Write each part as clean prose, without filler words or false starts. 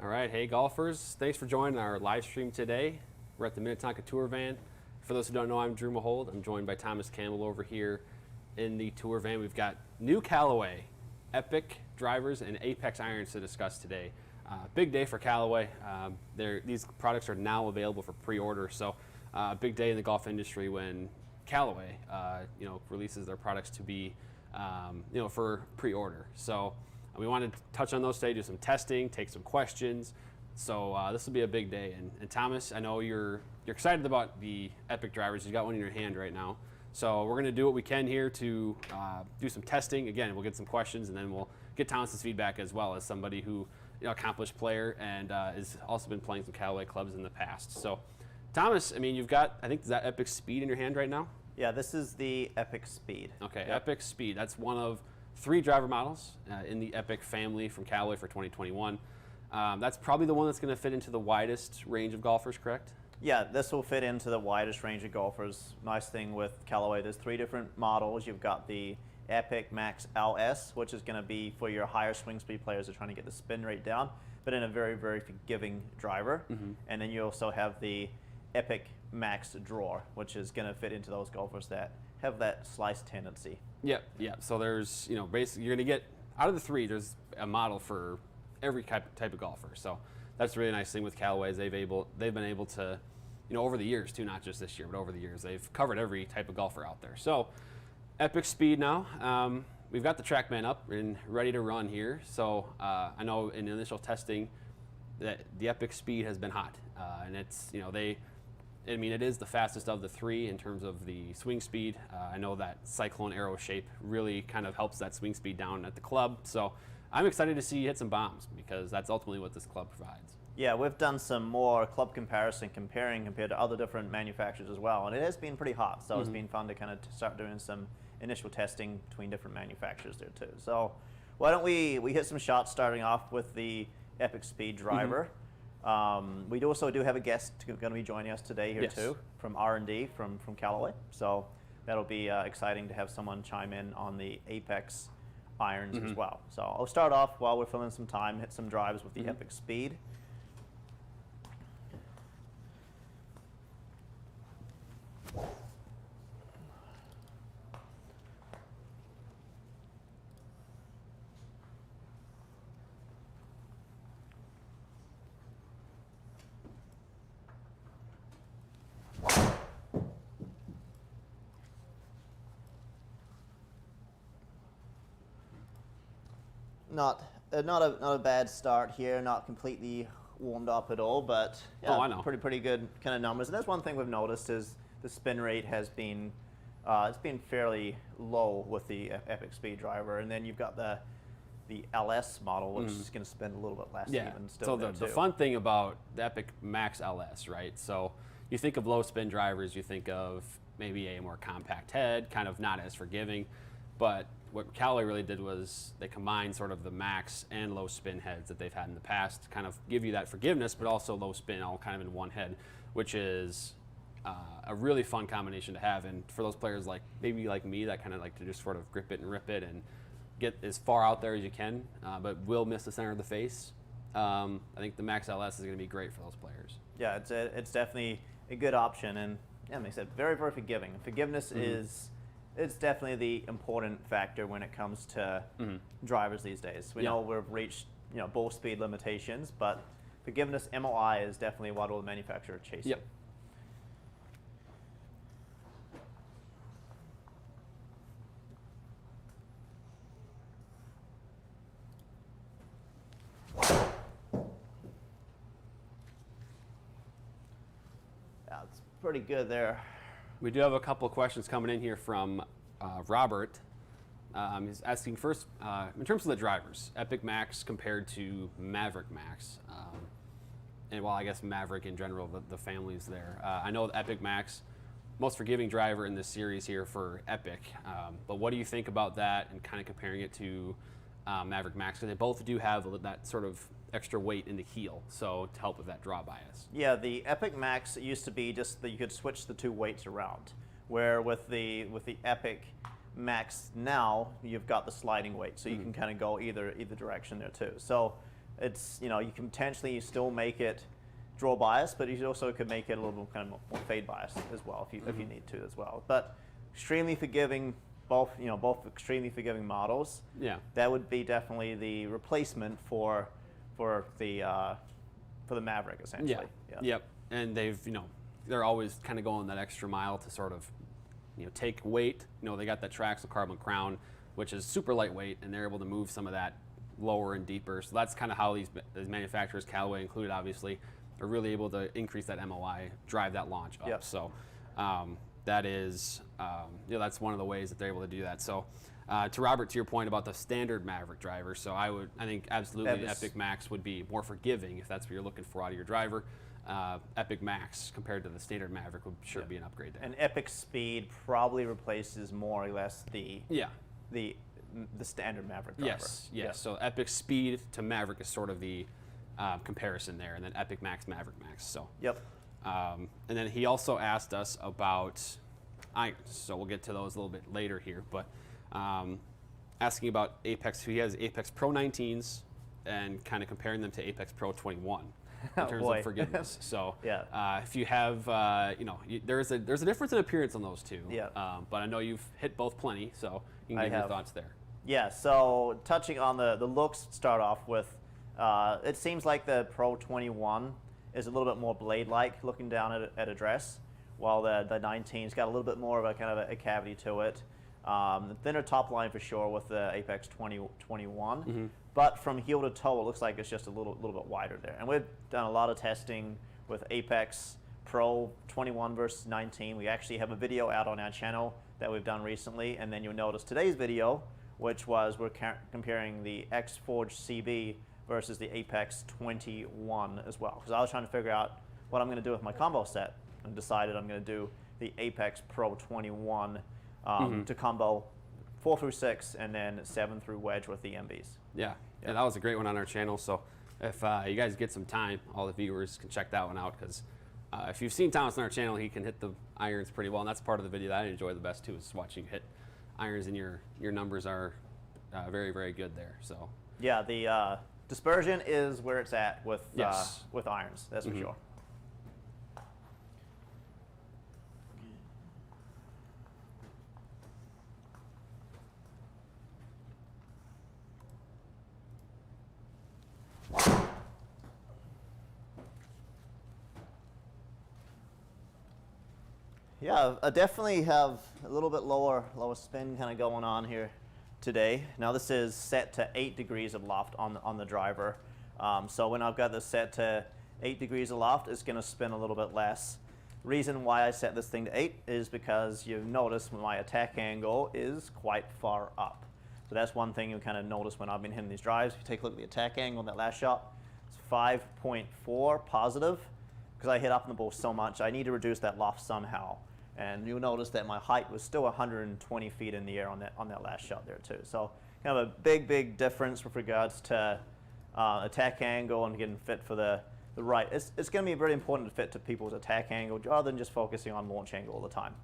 All right, hey golfers, thanks for joining our live stream today. We're at the Minnetonka Tour Van. For those who don't know, I'm Drew Mahowald. I'm joined by Thomas Campbell over here in the Tour Van. We've got new Callaway Epic drivers and Apex irons to discuss today. Big day for Callaway. These products are now available for pre-order, so big day in the golf industry when Callaway releases their products to be for pre-order. So we wanted to touch on those today, do some testing, take some questions. So this will be a big day. And Thomas, I know you're excited about the Epic drivers. You've got one in your hand right now. So we're going to do what we can here to do some testing. Again, we'll get some questions, and then we'll get Thomas's feedback as well as somebody who, accomplished player and has also been playing some Callaway clubs in the past. So Thomas, I mean, you've got, I think, is that Epic Speed in your hand right now? Yeah, this is the Epic Speed. Okay, yep. Epic Speed. That's one of 3 driver models in the Epic family from Callaway for 2021. That's probably the one that's going to fit into the widest range of golfers, correct? Yeah, this will fit into the widest range of golfers. Nice thing with Callaway, there's 3 different models. You've got the Epic Max LS, which is going to be for your higher swing speed players who are trying to get the spin rate down, but in a very, very forgiving driver. Mm-hmm. And then you also have the Epic Max Draw, which is going to fit into those golfers that have that slice tendency. Yeah. So there's, basically you're going to get, out of the 3, there's a model for every type of golfer. So that's a really nice thing with Callaway is they've been able to, over the years too, not just this year, but over the years, they've covered every type of golfer out there. So Epic Speed now. We've got the TrackMan up and ready to run here. So I know in initial testing that the Epic Speed has been hot. And it's, it is the fastest of the 3 in terms of the swing speed. I know that cyclone arrow shape really kind of helps that swing speed down at the club. So I'm excited to see you hit some bombs because that's ultimately what this club provides. Yeah, we've done some more club comparison compared to other different manufacturers as well, and it has been pretty hot. So It's been fun to kind of start doing some initial testing between different manufacturers there too. So why don't we hit some shots starting off with the Epic Speed driver. We also do have a guest going to be joining us today here too from R&D from Callaway. So that'll be exciting to have someone chime in on the Apex irons as well. So I'll start off while we're filling some time, hit some drives with the Epic Speed. Not a bad start here. Not completely warmed up at all, but yeah, I know. pretty good kind of numbers. And that's one thing we've noticed is the spin rate has been it's been fairly low with the Epic Speed driver, and then you've got the LS model, which is going to spin a little bit less. Yeah. Even still. So the fun thing about the Epic Max LS, right? So you think of low spin drivers, you think of maybe a more compact head, kind of not as forgiving, but what Callaway really did was they combined sort of the max and low spin heads that they've had in the past to kind of give you that forgiveness, but also low spin all kind of in one head, which is a really fun combination to have. And for those players like maybe like me that kind of like to just sort of grip it and rip it and get as far out there as you can, but will miss the center of the face, I think the Max LS is going to be great for those players. Yeah, it's definitely a good option, and yeah, like I said, very, very forgiving. Forgiveness it's definitely the important factor when it comes to drivers these days. We know we've reached ball speed limitations, but forgiveness, MOI, is definitely what all the manufacturers are chasing. Yep. Yeah, it's pretty good there. We do have a couple of questions coming in here from Robert. He's asking first, in terms of the drivers, Epic Max compared to Maverick Max, and well, I guess Maverick in general, the families there. I know the Epic Max, most forgiving driver in this series here for Epic, but what do you think about that and kind of comparing it to Maverick Max? Because they both do have that sort of extra weight in the heel, so to help with that draw bias. Yeah, the Epic Max used to be just that you could switch the 2 weights around, where with the Epic Max now you've got the sliding weight, so you can kind of go either direction there too. So it's, you can potentially still make it draw bias, but you also could make it a little bit kind of more fade bias as well if you need to as well. But extremely forgiving, both extremely forgiving models. Yeah. That would be definitely the replacement for the Maverick essentially. Yeah. Yep. And they're always kind of going that extra mile to sort of, take weight. They got that Traxxle carbon crown, which is super lightweight, and they're able to move some of that lower and deeper. So that's kind of how these manufacturers, Callaway included, obviously, are really able to increase that MOI, drive that launch up. Yep. So that is, that's one of the ways that they're able to do that. So to Robert, to your point about the standard Maverick driver, so I think absolutely the Epic Max would be more forgiving if that's what you're looking for out of your driver. Epic Max compared to the standard Maverick would sure be an upgrade there. And Epic Speed probably replaces more or less the standard Maverick driver. Yes. So Epic Speed to Maverick is sort of the comparison there, and then Epic Max, Maverick Max. So. Yep. And then he also asked us about irons, so we'll get to those a little bit later here, but asking about Apex. He has Apex Pro 19s and kind of comparing them to Apex Pro 21 in terms of forgiveness. So if you have, there's a difference in appearance on those two. Yeah. But I know you've hit both plenty, so you can give your thoughts there. Yeah. So touching on the looks, start off with, it seems like the Pro 21 is a little bit more blade-like looking down at a dress, while the 19's got a little bit more of a kind of a cavity to it. The thinner top line for sure with the Apex 2021, but from heel to toe it looks like it's just a little bit wider there. And we've done a lot of testing with Apex Pro 21 versus 19. We actually have a video out on our channel that we've done recently, and then you'll notice today's video, which was we're comparing the X-Forge CB versus the Apex 21 as well. Because I was trying to figure out what I'm going to do with my combo set, and decided I'm going to do the Apex Pro 21 to combo 4 through 6 and then 7 through wedge with the MBs. Yeah, that was a great one on our channel. So if you guys get some time, all the viewers can check that one out, because if you've seen Thomas on our channel, he can hit the irons pretty well, and that's part of the video that I enjoy the best too, is watching you hit irons, and your numbers are very, very good there. So yeah, the dispersion is where it's at with irons, that's for sure. Yeah, I definitely have a little bit lower spin kind of going on here today. Now this is set to 8 degrees of loft on the driver. So when I've got this set to 8 degrees of loft, it's going to spin a little bit less. Reason why I set this thing to 8 is because you notice my attack angle is quite far up. So that's one thing you kind of notice when I've been hitting these drives. If you take a look at the attack angle on that last shot, it's 5.4 positive. Because I hit up in the ball so much, I need to reduce that loft somehow. And you'll notice that my height was still 120 feet in the air on that last shot there too. So kind of a big difference with regards to attack angle and getting fit for the right. It's going to be very important to fit to people's attack angle rather than just focusing on launch angle all the time.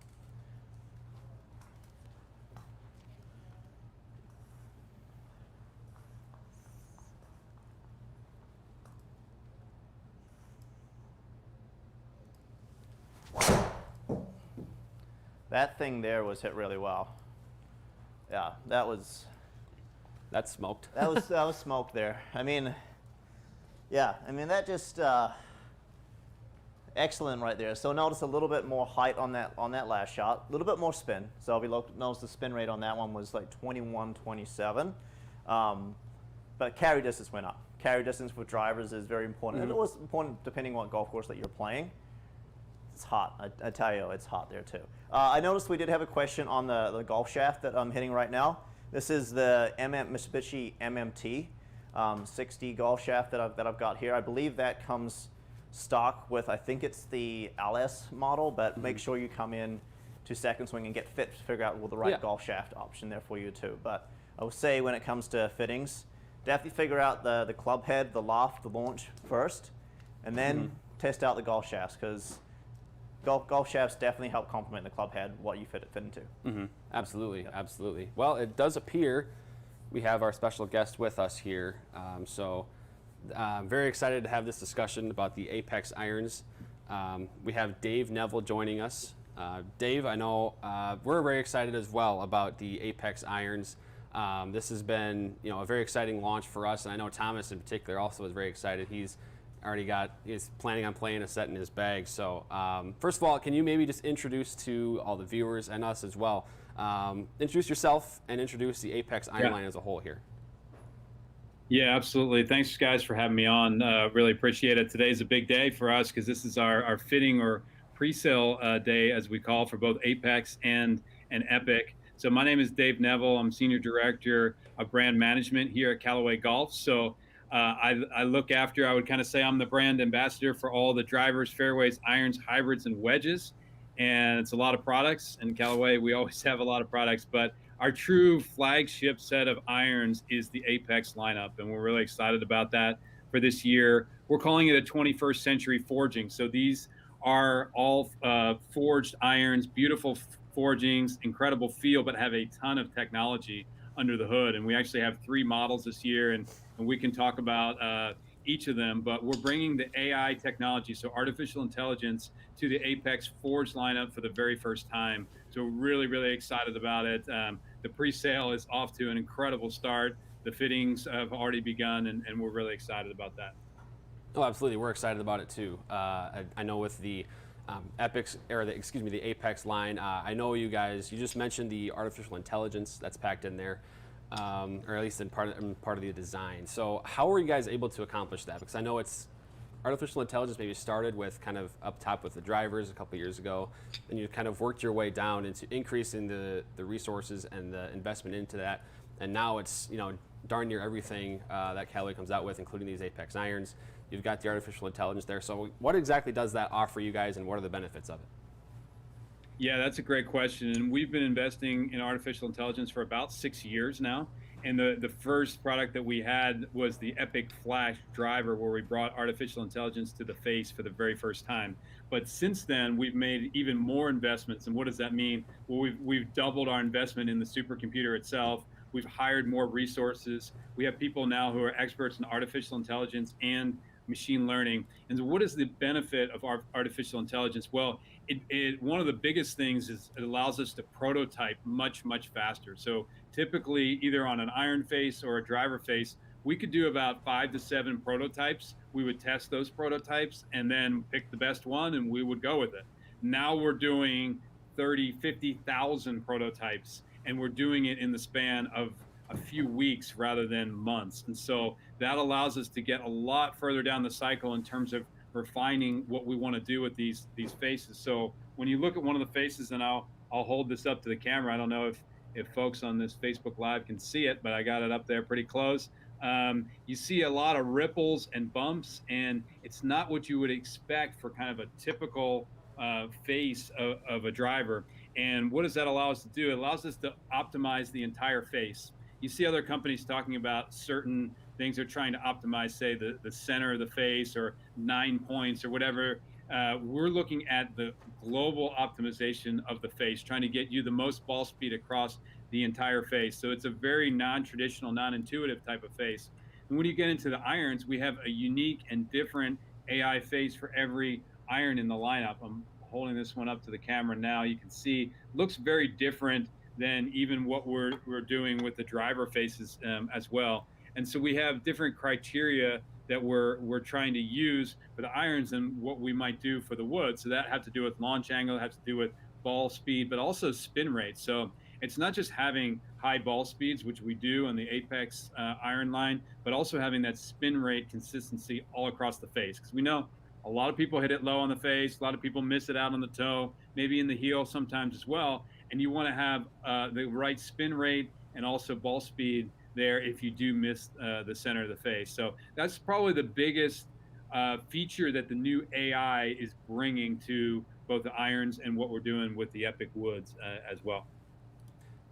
That thing there was hit really well. Yeah, that's smoked. that was smoked there. I mean, that just excellent right there. So notice a little bit more height on that last shot, a little bit more spin. So if you notice the spin rate on that one was like 21-27, but carry distance went up. Carry distance for drivers is very important, and it was important depending on what golf course that you're playing. It's hot. I tell you, it's hot there too. I noticed we did have a question on the golf shaft that I'm hitting right now. This is the Mitsubishi MMT 60 golf shaft that I've got here. I believe that comes stock with, I think it's the LS model, but make sure you come in to Second Swing and get fit to figure out the right golf shaft option there for you too. But I would say when it comes to fittings, definitely figure out the club head, the loft, the launch first, and then test out the golf shafts, because golf shafts definitely help complement the club head, what you fit into. Absolutely, absolutely. Well, it does appear we have our special guest with us here. So I'm very excited to have this discussion about the Apex irons. We have Dave Neville joining us. Dave, I know we're very excited as well about the Apex irons. This has been, a very exciting launch for us, and I know Thomas in particular also is very excited. He's planning on playing a set in his bag. So first of all, can you maybe just introduce to all the viewers and us as well, introduce yourself and introduce the Apex iron line as a whole here? Yeah, absolutely. Thanks, guys, for having me on. Really appreciate it. Today's a big day for us because this is our fitting or pre-sale day, as we call, for both Apex and Epic. So my name is Dave Neville. I'm Senior Director of Brand Management here at Callaway Golf. So I look after, I would kind of say I'm the brand ambassador for all the drivers, fairways, irons, hybrids, and wedges. And it's a lot of products. In Callaway, we always have a lot of products, but our true flagship set of irons is the Apex lineup, and we're really excited about that for this year. We're calling it a 21st century forging. So these are all forged irons, beautiful forgings, incredible feel, but have a ton of technology under the hood. And we actually have 3 models this year, and we can talk about each of them, but we're bringing the AI technology, so artificial intelligence, to the Apex Forge lineup for the very first time. So we're really, really excited about it. The pre-sale is off to an incredible start. The fittings have already begun, and we're really excited about that. Oh, absolutely. We're excited about it too. I know with the the Apex line, I know you guys, you just mentioned the artificial intelligence that's packed in there. Or at least in part of the design. So how were you guys able to accomplish that? Because I know it's artificial intelligence maybe started with kind of up top with the drivers a couple years ago, and you kind of worked your way down into increasing the resources and the investment into that, and now it's darn near everything that Callaway comes out with, including these Apex irons. You've got the artificial intelligence there. So what exactly does that offer you guys, and what are the benefits of it? Yeah, that's a great question. And we've been investing in artificial intelligence for about 6 years now. And the first product that we had was the Epic Flash driver, where we brought artificial intelligence to the face for the very first time. But since then, we've made even more investments. And what does that mean? Well, we've doubled our investment in the supercomputer itself. We've hired more resources. We have people now who are experts in artificial intelligence and machine learning. And so what is the benefit of artificial intelligence? Well, one of the biggest things is it allows us to prototype much, much faster. So typically, either on an iron face or a driver face, we could do about 5 to 7 prototypes. We would test those prototypes and then pick the best one, and we would go with it. Now we're doing 30, 50,000 prototypes, and we're doing it in the span of a few weeks rather than months. And so that allows us to get a lot further down the cycle in terms of refining what we want to do with these faces. So when you look at one of the faces, and I'll hold this up to the camera. I don't know if folks on this Facebook Live can see it, but I got it up there pretty close. You see a lot of ripples and bumps, and it's not what you would expect for kind of a typical face of a driver. And what does that allow us to do? It allows us to optimize the entire face. You see other companies talking about certain things they're trying to optimize, say the center of the face or 9 points or whatever. We're looking at the global optimization of the face, trying to get you the most ball speed across the entire face. So it's a very non-traditional, non-intuitive type of face. And when you get into the irons, we have a unique and different AI face for every iron in the lineup. I'm holding this one up to the camera now. You can see looks very different than even what we're doing with the driver faces as well. And so we have different criteria that we're trying to use for the irons and what we might do for the wood. So that has to do with launch angle, it has to do with ball speed, but also spin rate. So it's not just having high ball speeds, which we do on the Apex iron line, but also having that spin rate consistency all across the face. Because we know a lot of people hit it low on the face, a lot of people miss it out on the toe, maybe in the heel sometimes as well. And you want to have the right spin rate and also ball speed there if you do miss the center of the face. So that's probably the biggest feature that the new AI is bringing to both the irons and what we're doing with the Epic woods as well.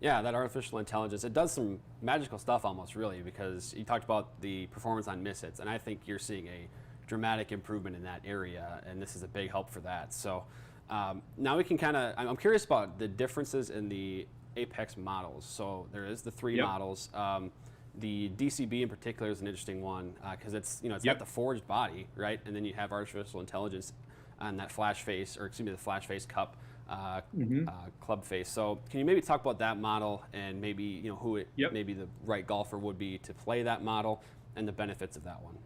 Yeah, that artificial intelligence, it does some magical stuff almost, really, because you talked about the performance on miss hits, and I think you're seeing a dramatic improvement in that area, and this is a big help for that. So now we can kind of, I'm curious about the differences in the Apex models. So there is the 3 models. the DCB in particular is an interesting one because it's it's Yep. got the forged body, right? And then you have artificial intelligence on that flash face, or excuse me, the flash face cup club face. So can you maybe talk about that model and maybe who it Yep. maybe the right golfer would be to play that model and the benefits of that one?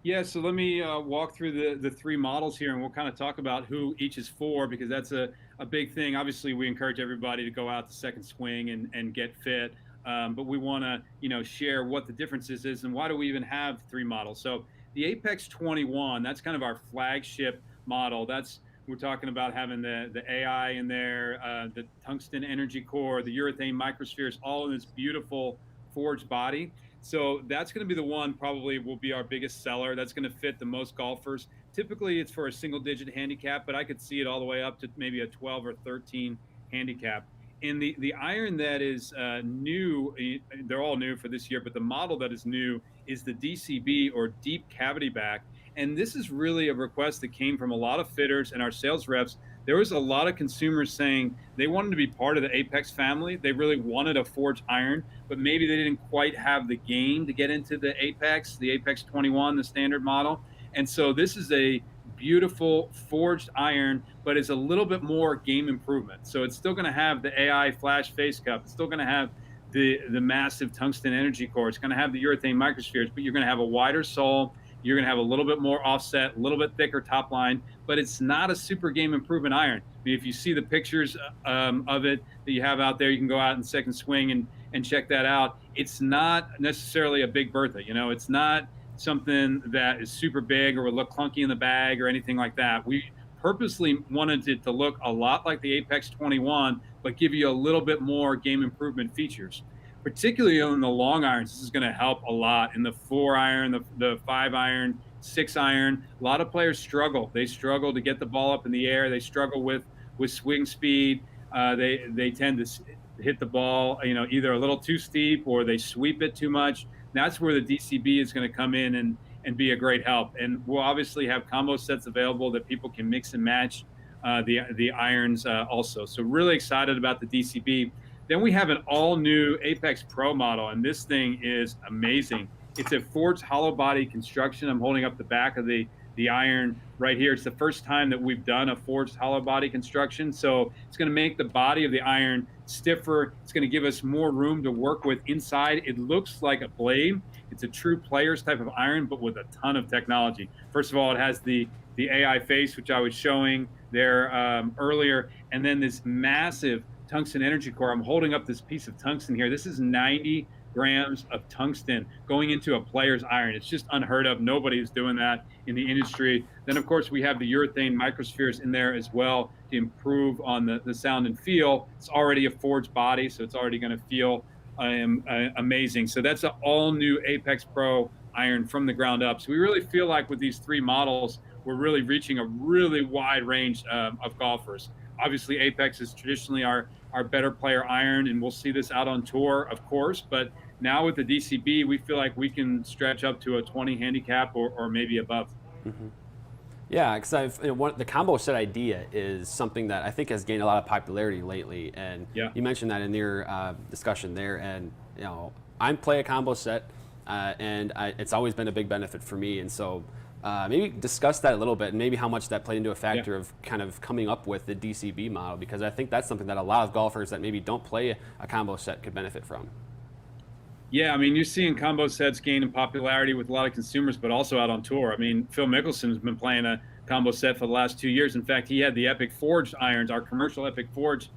Yeah, so let me walk through the three models here, and we'll kind of talk about who each is for, because that's a big thing. Obviously, we encourage everybody to go out to second swing and get fit, but we want to share what the differences is and why do we even have three models. So the Apex 21, that's kind of our flagship model. We're talking about having the AI in there, the tungsten energy core, the urethane microspheres, all in this beautiful forged body. So that's going to be the one probably will be our biggest seller. That's going to fit the most golfers. Typically, it's for a single-digit handicap, but I could see it all the way up to maybe a 12 or 13 handicap. And the iron that is new, they're all new for this year, but the model that is new is the DCB, or deep cavity back. And this is really a request that came from a lot of fitters and our sales reps. There was a lot of consumers saying they wanted to be part of the Apex family. They really wanted a forged iron, but maybe they didn't quite have the game to get into the Apex 21, the standard model. And so this is a beautiful forged iron, but it's a little bit more game improvement. So it's still going to have the AI flash face cup. It's still going to have the massive tungsten energy core. It's going to have the urethane microspheres, but you're going to have a wider sole. You're going to have a little bit more offset, a little bit thicker top line, but it's not a super game improvement iron. I mean, if you see the pictures of it that you have out there, you can go out in second swing and check that out. It's not necessarily a big Bertha. It's not something that is super big or would look clunky in the bag or anything like that. We purposely wanted it to look a lot like the Apex 21, but give you a little bit more game improvement features. Particularly on the long irons, this is going to help a lot. In the 4 iron, the 5 iron, 6 iron, a lot of players struggle. They struggle to get the ball up in the air. They struggle with swing speed. They tend to hit the ball, either a little too steep or they sweep it too much. That's where the DCB is going to come in and be a great help. And we'll obviously have combo sets available that people can mix and match the irons also. So really excited about the DCB. Then we have an all-new Apex Pro model, and this thing is amazing. It's a forged hollow body construction. I'm holding up the back of the iron right here. It's the first time that we've done a forged hollow body construction. So it's going to make the body of the iron stiffer. It's going to give us more room to work with inside. It looks like a blade. It's a true player's type of iron, but with a ton of technology. First of all, it has the AI face, which I was showing there earlier, and then this massive tungsten energy core. I'm holding up this piece of tungsten here. This is 90 grams of tungsten going into a player's iron. It's just unheard of. Nobody is doing that in the industry. Then, of course, we have the urethane microspheres in there as well to improve on the sound and feel. It's already a forged body, so it's already going to feel amazing. So that's an all-new Apex Pro iron from the ground up. So we really feel like with these three models, we're really reaching a really wide range of golfers. Obviously, Apex is traditionally our better player iron, and we'll see this out on tour, of course. But now with the DCB, we feel like we can stretch up to a 20 handicap or maybe above. Mm-hmm. Yeah, because the combo set idea is something that I think has gained a lot of popularity lately, and Yeah. you mentioned that in your discussion there. And I play a combo set, and it's always been a big benefit for me. And so maybe discuss that a little bit, and maybe how much that played into a factor of kind of coming up with the DCB model, because I think that's something that a lot of golfers that maybe don't play a combo set could benefit from. Yeah, I mean, you're seeing combo sets gain in popularity with a lot of consumers, but also out on tour. I mean, Phil Mickelson's been playing a combo set for the last 2 years. In fact, he had the Epic Forged irons, our commercial Epic Forged,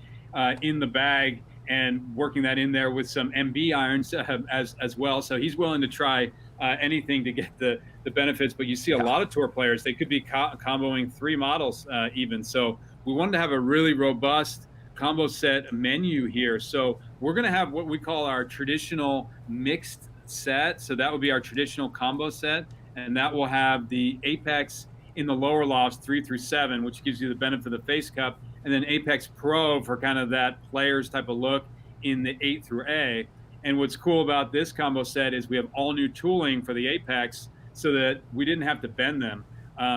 in the bag, and working that in there with some MB irons as well. So he's willing to try anything to get the benefits. But you see a lot of tour players, they could be comboing 3 models even. So we wanted to have a really robust combo set menu here. So we're going to have what we call our traditional mixed set. So that would be our traditional combo set, and that will have the Apex in the lower lofts 3 through 7, which gives you the benefit of the face cup, and then Apex Pro for kind of that players type of look in the 8 through A. And what's cool about this combo set is we have all new tooling for the Apex so that we didn't have to bend them.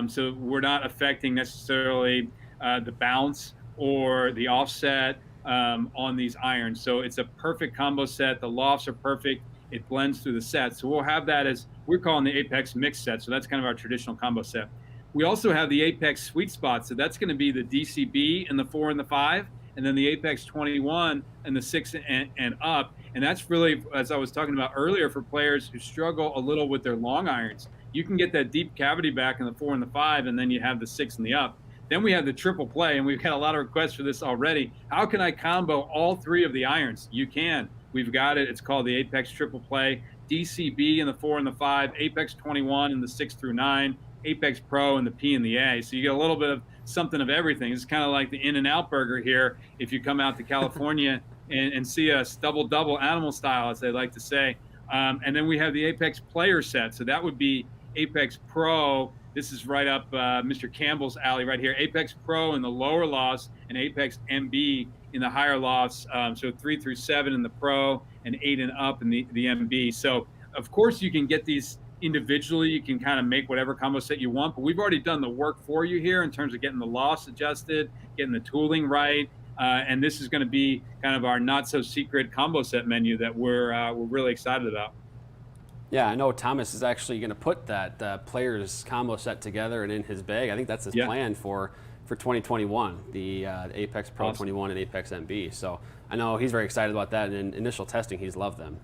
So we're not affecting necessarily the bounce or the offset on these irons. So it's a perfect combo set. The lofts are perfect. it blends through the set. So we'll have that as we're calling the Apex mix set. So that's kind of our traditional combo set. We also have the Apex sweet spot. So that's going to be the DCB in the 4 and the 5, and then the Apex 21 and the 6 and up. And that's really, as I was talking about earlier, for players who struggle a little with their long irons. You can get that deep cavity back in the 4 and the 5, and then you have the 6 and the up. Then we have the triple play, and we've got a lot of requests for this already. How can I combo all 3 of the irons? You can. We've got it. It's called the Apex triple play. DCB in the 4 and the 5, Apex 21 in the 6 through 9, Apex Pro and the P and the A. So you get a little bit of something of everything. It's kind of like the In-N-Out burger here. If you come out to California and see us double animal style, as they like to say. And then we have the Apex player set. So that would be Apex Pro. This is right up Mr. Campbell's alley right here. Apex Pro in the lower lofts and Apex MB in the higher lofts. So 3 through 7 in the Pro and 8 and up in the MB. So of course you can get these individually. You can kind of make whatever combo set you want, but we've already done the work for you here in terms of getting the lofts adjusted, getting the tooling right. And this is going to be kind of our not so secret combo set menu that we're really excited about. Yeah, I know Thomas is actually going to put that players combo set together and in his bag. I think that's his plan for 2021, the Apex Pro Awesome. 21 and Apex MB. So I know he's very excited about that, and in initial testing, he's loved them.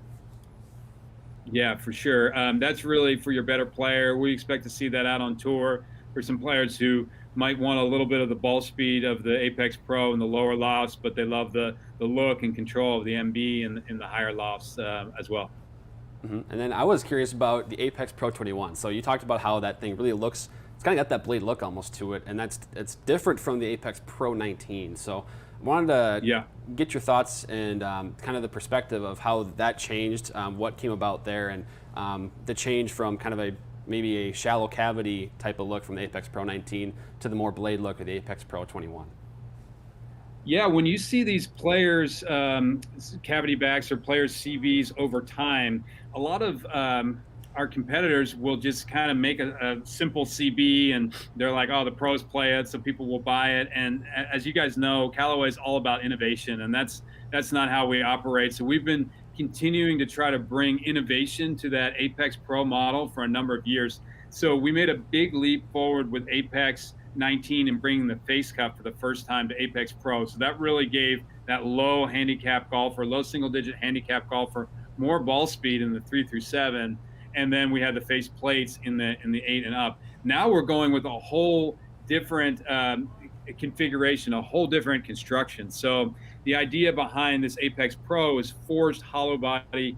Yeah, for sure. That's really for your better player. We expect to see that out on tour for some players who might want a little bit of the ball speed of the Apex Pro in the lower lofts, but they love the look and control of the MB in the higher lofts as well. Mm-hmm. And then I was curious about the Apex Pro 21. So you talked about how that thing really looks, it's kind of got that blade look almost to it, and it's different from the Apex Pro 19. So I wanted to get your thoughts and kind of the perspective of how that changed, what came about there, and the change from kind of maybe a shallow cavity type of look from the Apex Pro 19 to the more blade look of the Apex Pro 21. Yeah, when you see these players, cavity backs or players CVs over time, a lot of our competitors will just kind of make a simple CB, and they're like, oh, the pros play it, so people will buy it. And as you guys know, Callaway is all about innovation, and that's not how we operate. So we've been continuing to try to bring innovation to that Apex Pro model for a number of years. So we made a big leap forward with Apex 19 and bringing the face cup for the first time to Apex Pro. So that really gave that low handicap golfer, low single digit handicap golfer, more ball speed in the 3 through 7. And then we had the face plates in the 8 and up. Now we're going with a whole different configuration, a whole different construction. So the idea behind this Apex Pro is forged hollow body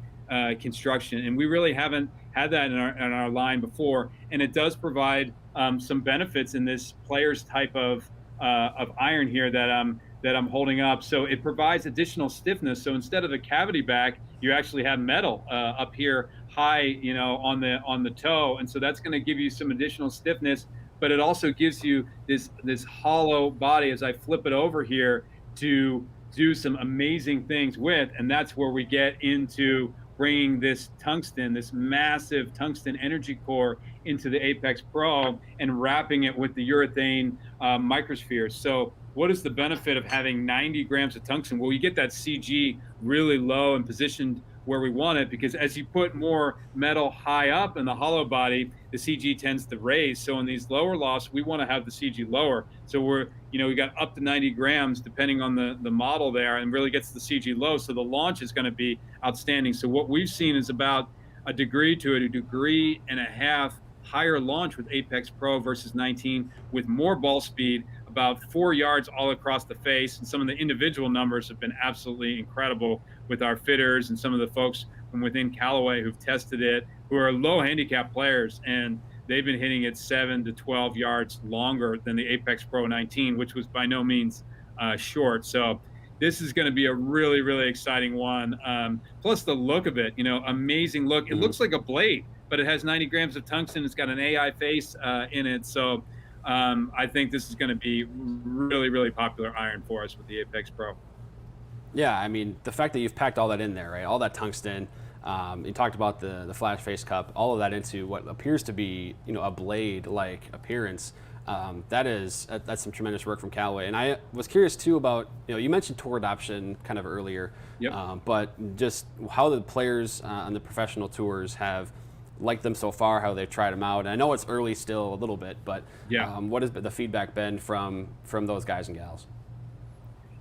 construction, and we really haven't had that in our line before. And it does provide some benefits in this player's type of iron here that I'm holding up. So it provides additional stiffness. So instead of the cavity back, you actually have metal up here high, on the toe, and so that's going to give you some additional stiffness. But it also gives you this hollow body as I flip it over here to do some amazing things with, and that's where we get into bringing this tungsten, this massive tungsten energy core into the Apex Pro and wrapping it with the urethane microspheres. So what is the benefit of having 90 grams of tungsten? Well, you get that CG really low and positioned where we want it, because as you put more metal high up in the hollow body, the CG tends to raise. So in these lower lofts, we want to have the CG lower. So we got up to 90 grams depending on the model there, and really gets the CG low. So the launch is going to be outstanding. So what we've seen is about a degree to a degree and a half higher launch with Apex Pro versus 19, with more ball speed, about 4 yards all across the face. And some of the individual numbers have been absolutely incredible with our fitters and some of the folks from within Callaway who've tested it, who are low handicap players, and they've been hitting it 7 to 12 yards longer than the Apex Pro 19, which was by no means short. So this is going to be a really, really exciting one. Plus the look of it, amazing look. It looks like a blade, but it has 90 grams of tungsten. It's got an AI face in it. So I think this is going to be really, really popular iron for us with the Apex Pro. Yeah, I mean, the fact that you've packed all that in there, right? All that tungsten, you talked about the flash face cup, all of that into what appears to be, a blade-like appearance. That's some tremendous work from Callaway. And I was curious too about, you mentioned tour adoption kind of earlier, Yep. but just how the players on the professional tours have liked them so far, how they've tried them out. And I know it's early still a little bit, but Yeah. what has the feedback been from those guys and gals?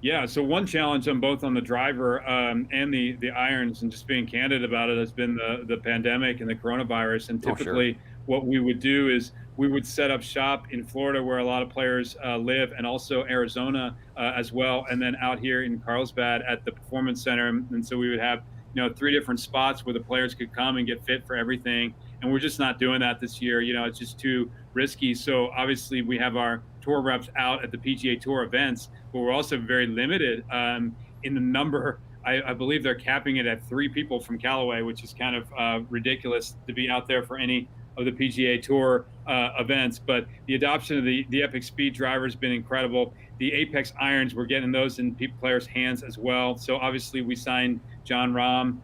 Yeah, so one challenge on both on the driver and the irons, and just being candid about it, has been the pandemic and the coronavirus. And Oh, sure. typically, what we would do is we would set up shop in Florida, where a lot of players live, and also Arizona as well, and then out here in Carlsbad at the Performance Center. And so we would have 3 different spots where the players could come and get fit for everything. And we're just not doing that this year. It's just too risky. So obviously, we have our tour reps out at the PGA Tour events, but we're also very limited in the number. I believe they're capping it at 3 people from Callaway, which is kind of ridiculous to be out there for any of the PGA Tour events. But the adoption of the Epic Speed driver has been incredible. The Apex irons, we're getting those in players' hands as well. So obviously, we signed John Rahm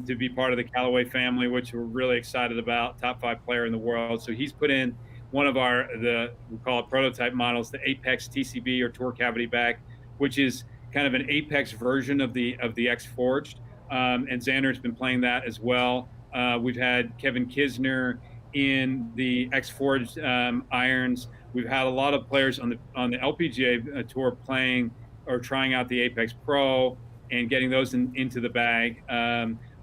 to be part of the Callaway family, which we're really excited about. Top 5 player in the world. So he's put in one of we call it prototype models, the Apex TCB or Tour Cavity Bag, which is kind of an Apex version of the X Forged. And Xander's been playing that as well. We've had Kevin Kisner in the X Forged irons. We've had a lot of players on the LPGA tour playing or trying out the Apex Pro and getting those into the bag.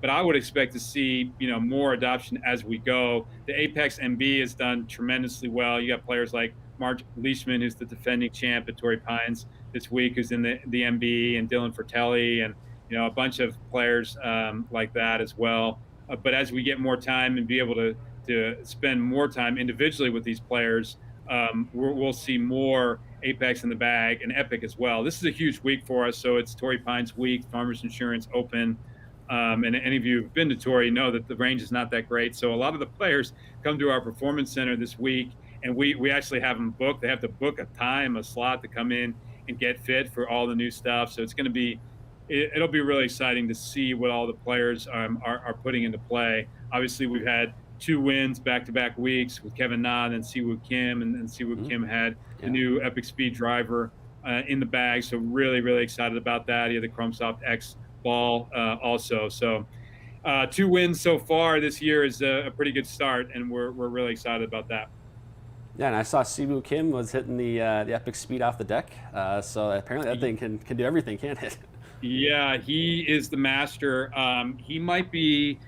But I would expect to see, more adoption as we go. The Apex MB has done tremendously well. You got players like Mark Leishman, who's the defending champ at Torrey Pines this week, who's in the MB, and Dylan Fratelli, and a bunch of players like that as well. But as we get more time and be able to spend more time individually with these players, we'll see more Apex in the bag, and Epic as well. This is a huge week for us. So it's Torrey Pines week, Farmers Insurance Open. And any of you who've been to Torrey know that the range is not that great. So a lot of the players come to our Performance Center this week, and we actually have them booked. They have to book a slot to come in and get fit for all the new stuff. So it's going to be, it'll be really exciting to see what all the players are putting into play. Obviously, we've had 2 wins back-to-back weeks with Kevin Na and Siwoo Kim, and Siwoo Kim had the new Epic Speed driver in the bag. So really, really excited about that. He had the Chrome Soft X ball also. So 2 wins so far this year is a pretty good start, and we're really excited about that. Yeah, and I saw Siwoo Kim was hitting the Epic Speed off the deck. So apparently that thing can do everything, can't it? Yeah, he is the master. He might be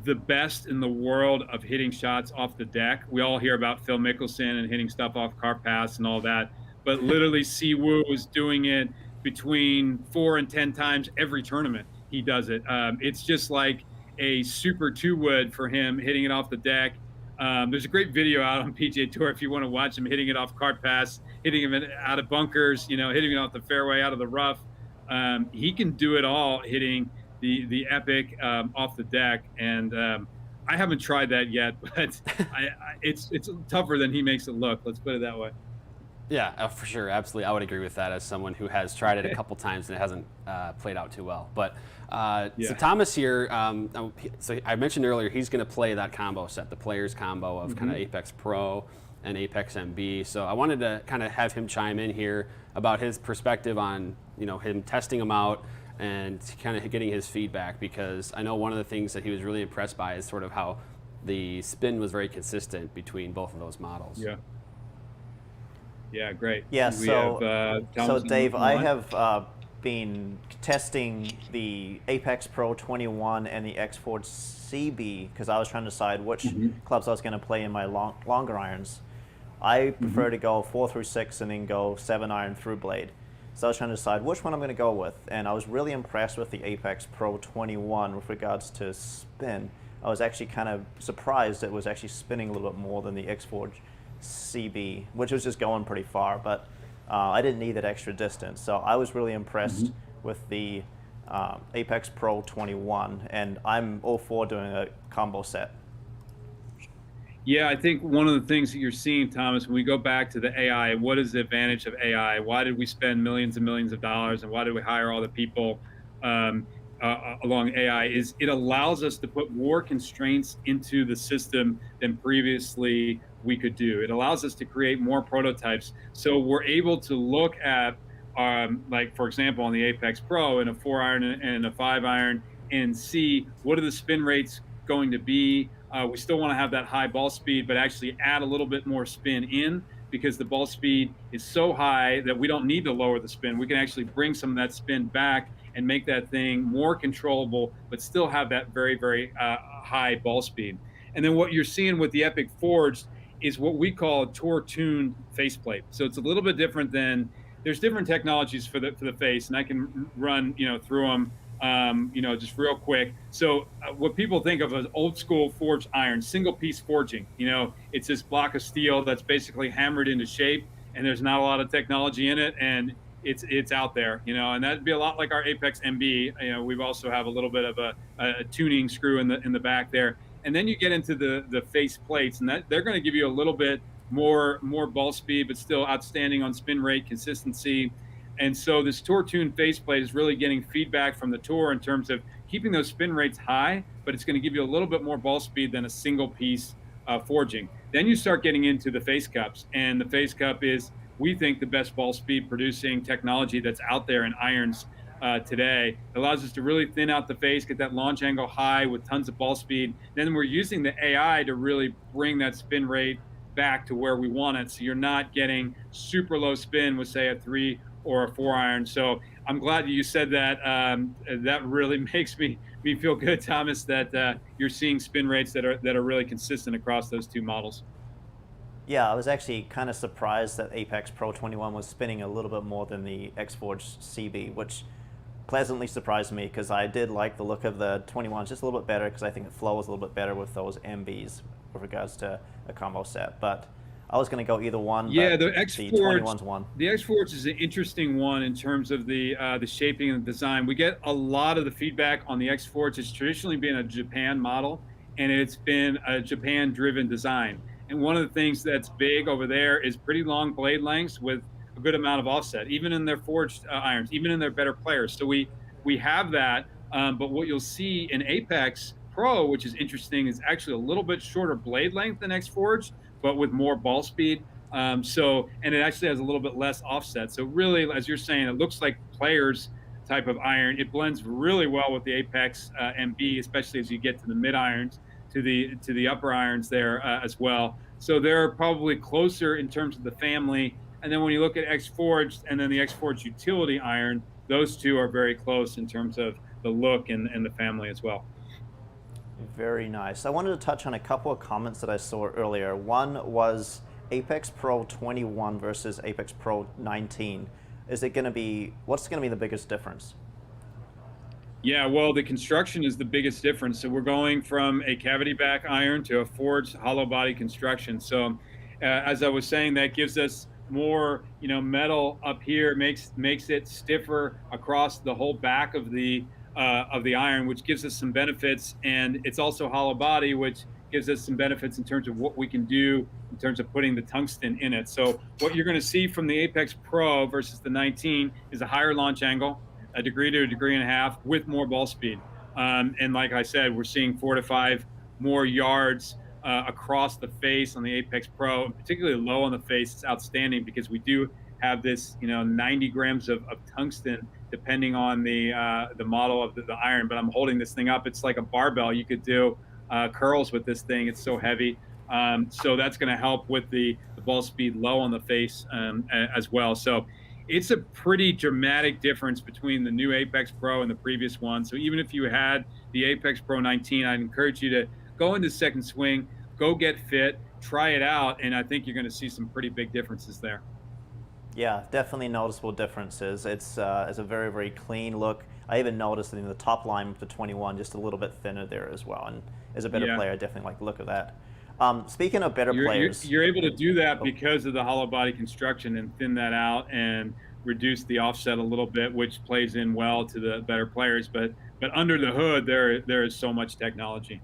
the best in the world of hitting shots off the deck. We all hear about Phil Mickelson and hitting stuff off car paths and all that, but literally Siwoo is doing it between 4 and 10 times every tournament. He does it. It's just like a super 2-wood for him, hitting it off the deck. There's a great video out on PGA Tour if you want to watch him hitting it off cart paths, hitting him out of bunkers, hitting it off the fairway, out of the rough. He can do it all, hitting the Epic off the deck. And I haven't tried that yet, but it's tougher than he makes it look. Let's put it that way. Yeah, for sure. Absolutely. I would agree with that as someone who has tried it a couple times and it hasn't played out too well. But so Thomas here, so I mentioned earlier, he's going to play that combo set, the players combo of kind of Apex Pro and Apex MB. So I wanted to kind of have him chime in here about his perspective on, him testing them out and kind of getting his feedback, because I know one of the things that he was really impressed by is sort of how the spin was very consistent between both of those models. Yeah. Yeah, great. Yeah, so Dave, I one. have been testing the Apex Pro 21 and the X Forge CB because I was trying to decide which clubs I was going to play in my longer irons. I prefer to go 4 through 6 and then go 7-iron through blade. So I was trying to decide which one I'm going to go with, and I was really impressed with the Apex Pro 21 with regards to spin. I was actually kind of surprised it was actually spinning a little bit more than the X Forge CB, which was just going pretty far, but I didn't need that extra distance. So I was really impressed with the Apex Pro 21, and I'm all for doing a combo set. Yeah, I think one of the things that you're seeing, Thomas, when we go back to the AI, what is the advantage of AI? Why did we spend millions and millions of dollars, and why did we hire all the people along AI? Is it allows us to put more constraints into the system than previously we could do. It allows us to create more prototypes. So we're able to look at, like for example, on the Apex Pro and a 4-iron and a 5-iron, and see what are the spin rates going to be. We still want to have that high ball speed, but actually add a little bit more spin in, because the ball speed is so high that we don't need to lower the spin. We can actually bring some of that spin back and make that thing more controllable, but still have that very, very high ball speed. And then what you're seeing with the Epic Forged is what we call a tour-tuned faceplate. So it's a little bit different than, there's different technologies for the face, and I can run through them just real quick. So what people think of as old school forged iron, single piece forging, it's this block of steel that's basically hammered into shape, and there's not a lot of technology in it, and it's out there, and that'd be a lot like our Apex MB. We've also have a little bit of a tuning screw in the back there. And then you get into the face plates, and that they're going to give you a little bit more ball speed, but still outstanding on spin rate, consistency. And so this tour tuned faceplate is really getting feedback from the tour in terms of keeping those spin rates high, but it's going to give you a little bit more ball speed than a single piece forging. Then you start getting into the face cups, and the face cup is, we think, the best ball speed producing technology that's out there in irons today. It allows us to really thin out the face, get that launch angle high with tons of ball speed. Then we're using the AI to really bring that spin rate back to where we want it, so you're not getting super low spin with, say, a 3 or a 4-iron. So I'm glad you said that. That really makes me feel good, Thomas, that you're seeing spin rates that are really consistent across those two models. Yeah, I was actually kind of surprised that Apex Pro 21 was spinning a little bit more than the X-Forged CB, which pleasantly surprised me, because I did like the look of the 21s just a little bit better, because I think it flows a little bit better with those MBs with regards to a combo set. But I was going to go either one. Yeah, but the the 21's won. The X-Forged is an interesting one in terms of the shaping and the design. We get a lot of the feedback on the X-Forged. It's traditionally been a Japan model, and it's been a Japan-driven design. And one of the things that's big over there is pretty long blade lengths with a good amount of offset, even in their forged irons, even in their better players. So we have that, but what you'll see in Apex Pro, which is interesting, is actually a little bit shorter blade length than X-Forged, but with more ball speed. And it actually has a little bit less offset. So really, as you're saying, it looks like players type of iron. It blends really well with the Apex MB, especially as you get to the mid irons, to the upper irons there as well. So they're probably closer in terms of the family. And then when you look at X-Forged and then the X-Forged utility iron, those two are very close in terms of the look and the family as well. Very nice. I wanted to touch on a couple of comments that I saw earlier. One was Apex Pro 21 versus Apex Pro 19. What's going to be the biggest difference? Yeah, well, the construction is the biggest difference. So we're going from a cavity back iron to a forged hollow body construction. So as I was saying, that gives us more, metal up here, makes it stiffer across the whole back of the iron, which gives us some benefits. And it's also hollow body, which gives us some benefits in terms of what we can do in terms of putting the tungsten in it. So what you're going to see from the Apex Pro versus the 19 is a higher launch angle, a degree to a degree and a half, with more ball speed. And like I said, we're seeing 4 to 5 more yards across the face on the Apex Pro, and particularly low on the face. It's outstanding because we do have this, 90 grams of tungsten, depending on the model of the iron. But I'm holding this thing up. It's like a barbell. You could do curls with this thing. It's so heavy. So that's going to help with the ball speed low on the face as well. So it's a pretty dramatic difference between the new Apex Pro and the previous one. So even if you had the Apex Pro 19, I'd encourage you to go into second swing, go get fit, try it out, and I think you're going to see some pretty big differences there. Yeah, definitely noticeable differences. It's a very, very clean look. I even noticed in the top line with the 21, just a little bit thinner there as well. And as a better player, I definitely like the look of that. Speaking of better players, you're able to do that because of the hollow body construction and thin that out and reduce the offset a little bit, which plays in well to the better players. But under the hood, there is so much technology.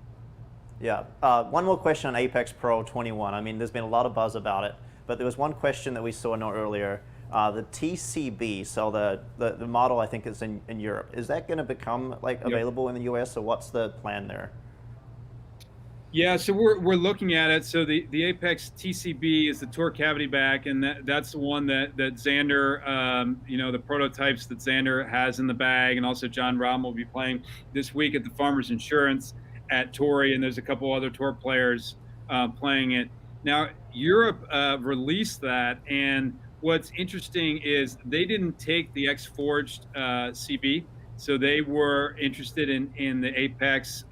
Yeah. One more question on Apex Pro 21. I mean, there's been a lot of buzz about it, but there was one question that we saw earlier. The TCB, so the model I think is in Europe. Is that going to become available in the US, or what's the plan there? Yeah, so we're looking at it. So the Apex TCB is the tour cavity back, and that's the one that Xander, the prototypes that Xander has in the bag, and also John Rahm will be playing this week at the Farmers Insurance at Torrey, and there's a couple other tour players playing it. Now Europe released that, and what's interesting is they didn't take the X Forged CB, so they were interested in the Apex.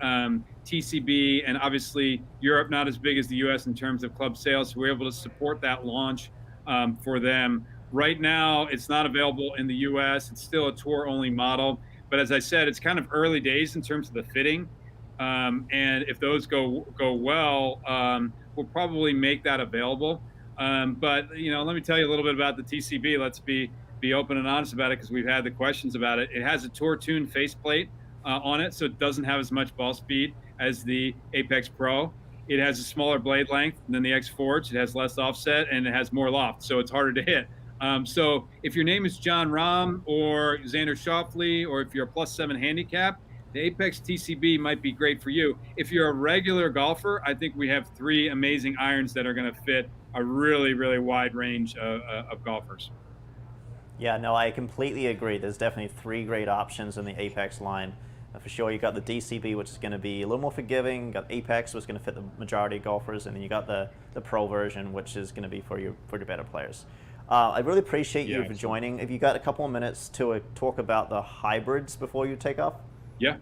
TCB, and obviously Europe not as big as the US in terms of club sales, so we're able to support that launch for them. Right now, it's not available in the US. It's still a tour-only model, but as I said, it's kind of early days in terms of the fitting, and if those go well, we'll probably make that available. But let me tell you a little bit about the TCB. Let's be open and honest about it because we've had the questions about it. It has a tour-tuned faceplate on it, so it doesn't have as much ball speed as the Apex Pro. It has a smaller blade length than the X Forge. It has less offset and it has more loft, so it's harder to hit. So if your name is John Rahm or Xander Schauffele, or if you're a +7 handicap, the Apex TCB might be great for you. If you're a regular golfer, I think we have 3 amazing irons that are going to fit a really, really wide range of golfers. Yeah, no, I completely agree. There's definitely 3 great options in the Apex line. For sure, you got the DCB, which is going to be a little more forgiving. You got Apex, which is going to fit the majority of golfers, and then you got the Pro version, which is going to be for your better players. I really appreciate you for joining. Have you got a couple of minutes to talk about the hybrids before you take off? Yeah.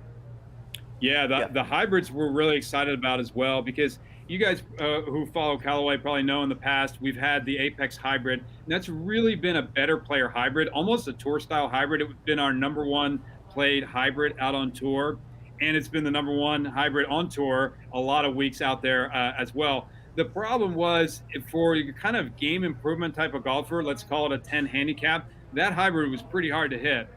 The hybrids we're really excited about as well, because you guys who follow Callaway probably know in the past we've had the Apex hybrid, and that's really been a better player hybrid, almost a tour style hybrid. It's been our #1 played hybrid out on tour, and it's been the #1 hybrid on tour a lot of weeks out there as well. The problem was, for your kind of game improvement type of golfer, let's call it a 10 handicap, that hybrid was pretty hard to hit.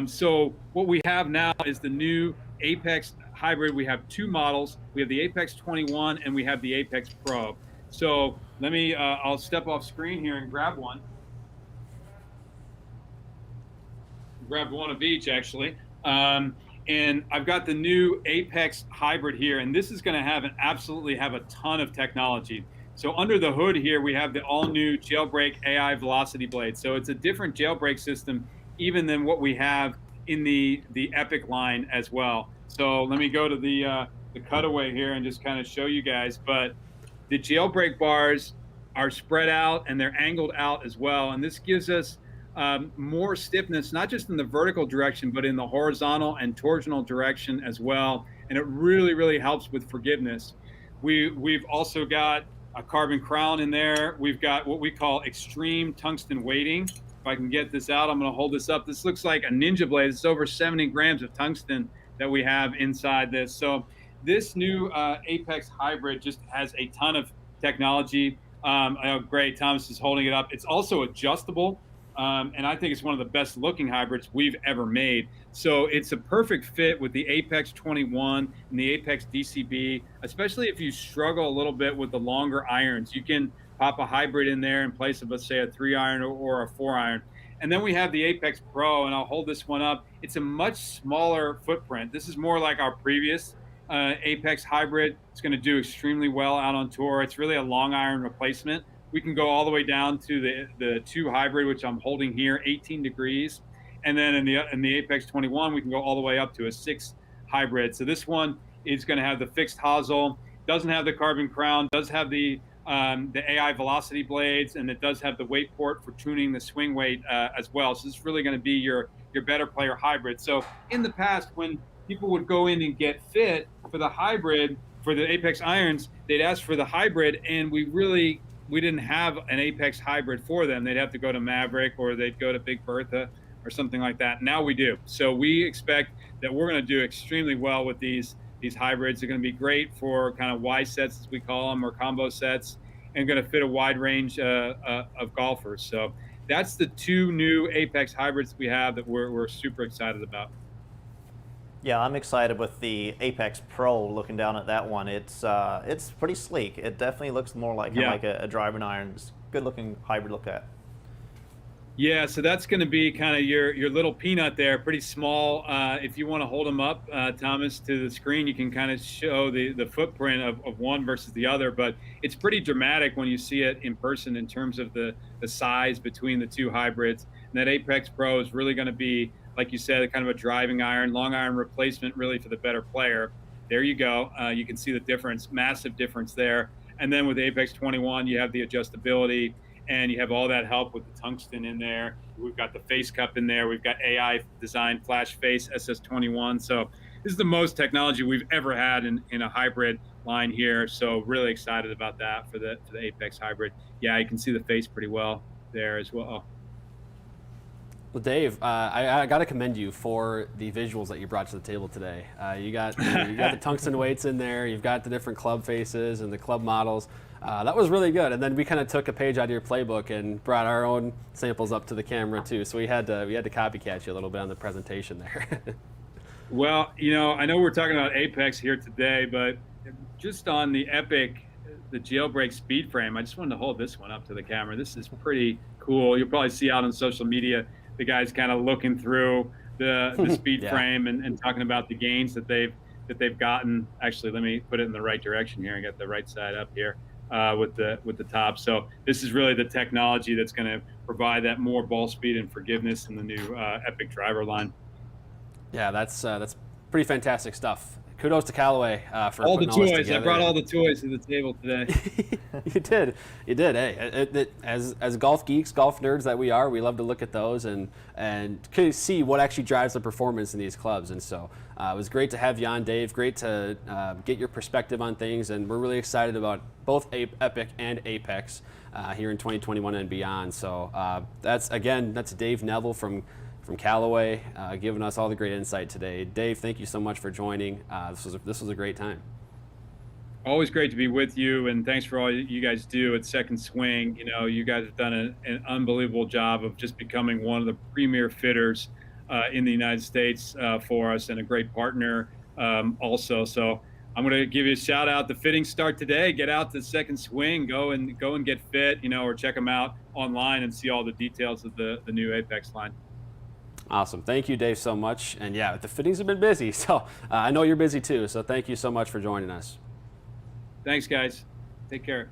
So what we have now is the new Apex hybrid. We have 2 models. We have the Apex 21 and we have the Apex Pro. So let me, I'll step off screen here and grab one. Grabbed one of each, actually. And I've got the new Apex hybrid here, and this is going to absolutely have a ton of technology. So under the hood here, we have the all-new jailbreak AI velocity blade. So it's a different jailbreak system even than what we have in the Epic line as well. So let me go to the cutaway here and just kind of show you guys. But the jailbreak bars are spread out and they're angled out as well, and this gives us more stiffness, not just in the vertical direction, but in the horizontal and torsional direction as well. And it really, really helps with forgiveness. We've also got a carbon crown in there. We've got what we call extreme tungsten weighting. If I can get this out, I'm going to hold this up. This looks like a ninja blade. It's over 70 grams of tungsten that we have inside this. So this new Apex hybrid just has a ton of technology. Oh, great, Thomas is holding it up. It's also adjustable. And I think it's one of the best looking hybrids we've ever made. So it's a perfect fit with the Apex 21 and the Apex DCB, especially if you struggle a little bit with the longer irons. You can pop a hybrid in there in place of, let's say, a 3-iron or a 4-iron. And then we have the Apex Pro, and I'll hold this one up. It's a much smaller footprint. This is more like our previous Apex hybrid. It's going to do extremely well out on tour. It's really a long iron replacement. We can go all the way down to the 2 hybrid, which I'm holding here, 18 degrees. And then in the Apex 21, we can go all the way up to a 6 hybrid. So this one is going to have the fixed hosel, doesn't have the carbon crown, does have the AI velocity blades, and it does have the weight port for tuning the swing weight as well. So this is really going to be your better player hybrid. So in the past, when people would go in and get fit for the hybrid, for the Apex irons, they'd ask for the hybrid, and we didn't have an Apex hybrid for them. They'd have to go to Maverick or they'd go to Big Bertha or something like that. Now we do. So we expect that we're going to do extremely well with these hybrids. They're going to be great for kind of Y sets, as we call them, or combo sets, and going to fit a wide range of golfers. So that's the 2 new Apex hybrids that we have that we're super excited about. Yeah, I'm excited with the Apex Pro. Looking down at that one, it's pretty sleek. It definitely looks more like a driving iron. It's good looking hybrid look at. Yeah, so that's going to be kind of your little peanut there, pretty small. If you want to hold them up, Thomas, to the screen, you can kind of show the footprint of one versus the other. But it's pretty dramatic when you see it in person in terms of the size between the two hybrids. And that Apex Pro is really going to be, like you said, kind of a driving iron, long iron replacement, really for the better player. There you go. You can see the difference, massive difference there. And then with the Apex 21, you have the adjustability. And you have all that help with the tungsten in there. We've got the face cup in there. We've got AI designed flash face SS21. So this is the most technology we've ever had in a hybrid line here. So really excited about that for the Apex hybrid. Yeah, you can see the face pretty well there as well. Well, Dave, I got to commend you for the visuals that you brought to the table today. You got the tungsten weights in there. You've got the different club faces and the club models. That was really good. And then we kind of took a page out of your playbook and brought our own samples up to the camera too. So we had to copycat you a little bit on the presentation there. Well, I know we're talking about Apex here today, but just on the Epic, the jailbreak speed frame, I just wanted to hold this one up to the camera. This is pretty cool. You'll probably see out on social media the guys kind of looking through the speed frame and talking about the gains that they've gotten. Actually, let me put it in the right direction here. I got the right side up here. With the top. So this is really the technology that's going to provide that more ball speed and forgiveness in the new Epic driver line. Yeah, that's pretty fantastic stuff. Kudos to Callaway for all the putting all this toys. together. I brought all the toys to the table today. You did. Hey, as golf geeks, golf nerds that we are, we love to look at those and see what actually drives the performance in these clubs. And so it was great to have you on, Dave. Great to get your perspective on things, and we're really excited about both Epic and Apex here in 2021 and beyond. So that's Dave Neville from Callaway, giving us all the great insight today. Dave, thank you so much for joining. This was a great time. Always great to be with you, and thanks for all you guys do at Second Swing. You guys have done an unbelievable job of just becoming one of the premier fitters in the United States for us, and a great partner also. So I'm going to give you a shout out. The fittings start today. Get out to Second Swing, go and get fit, or check them out online and see all the details of the new Apex line. Awesome. Thank you, Dave, so much. And yeah, the fittings have been busy, so I know you're busy too. So thank you so much for joining us. Thanks, guys. Take care.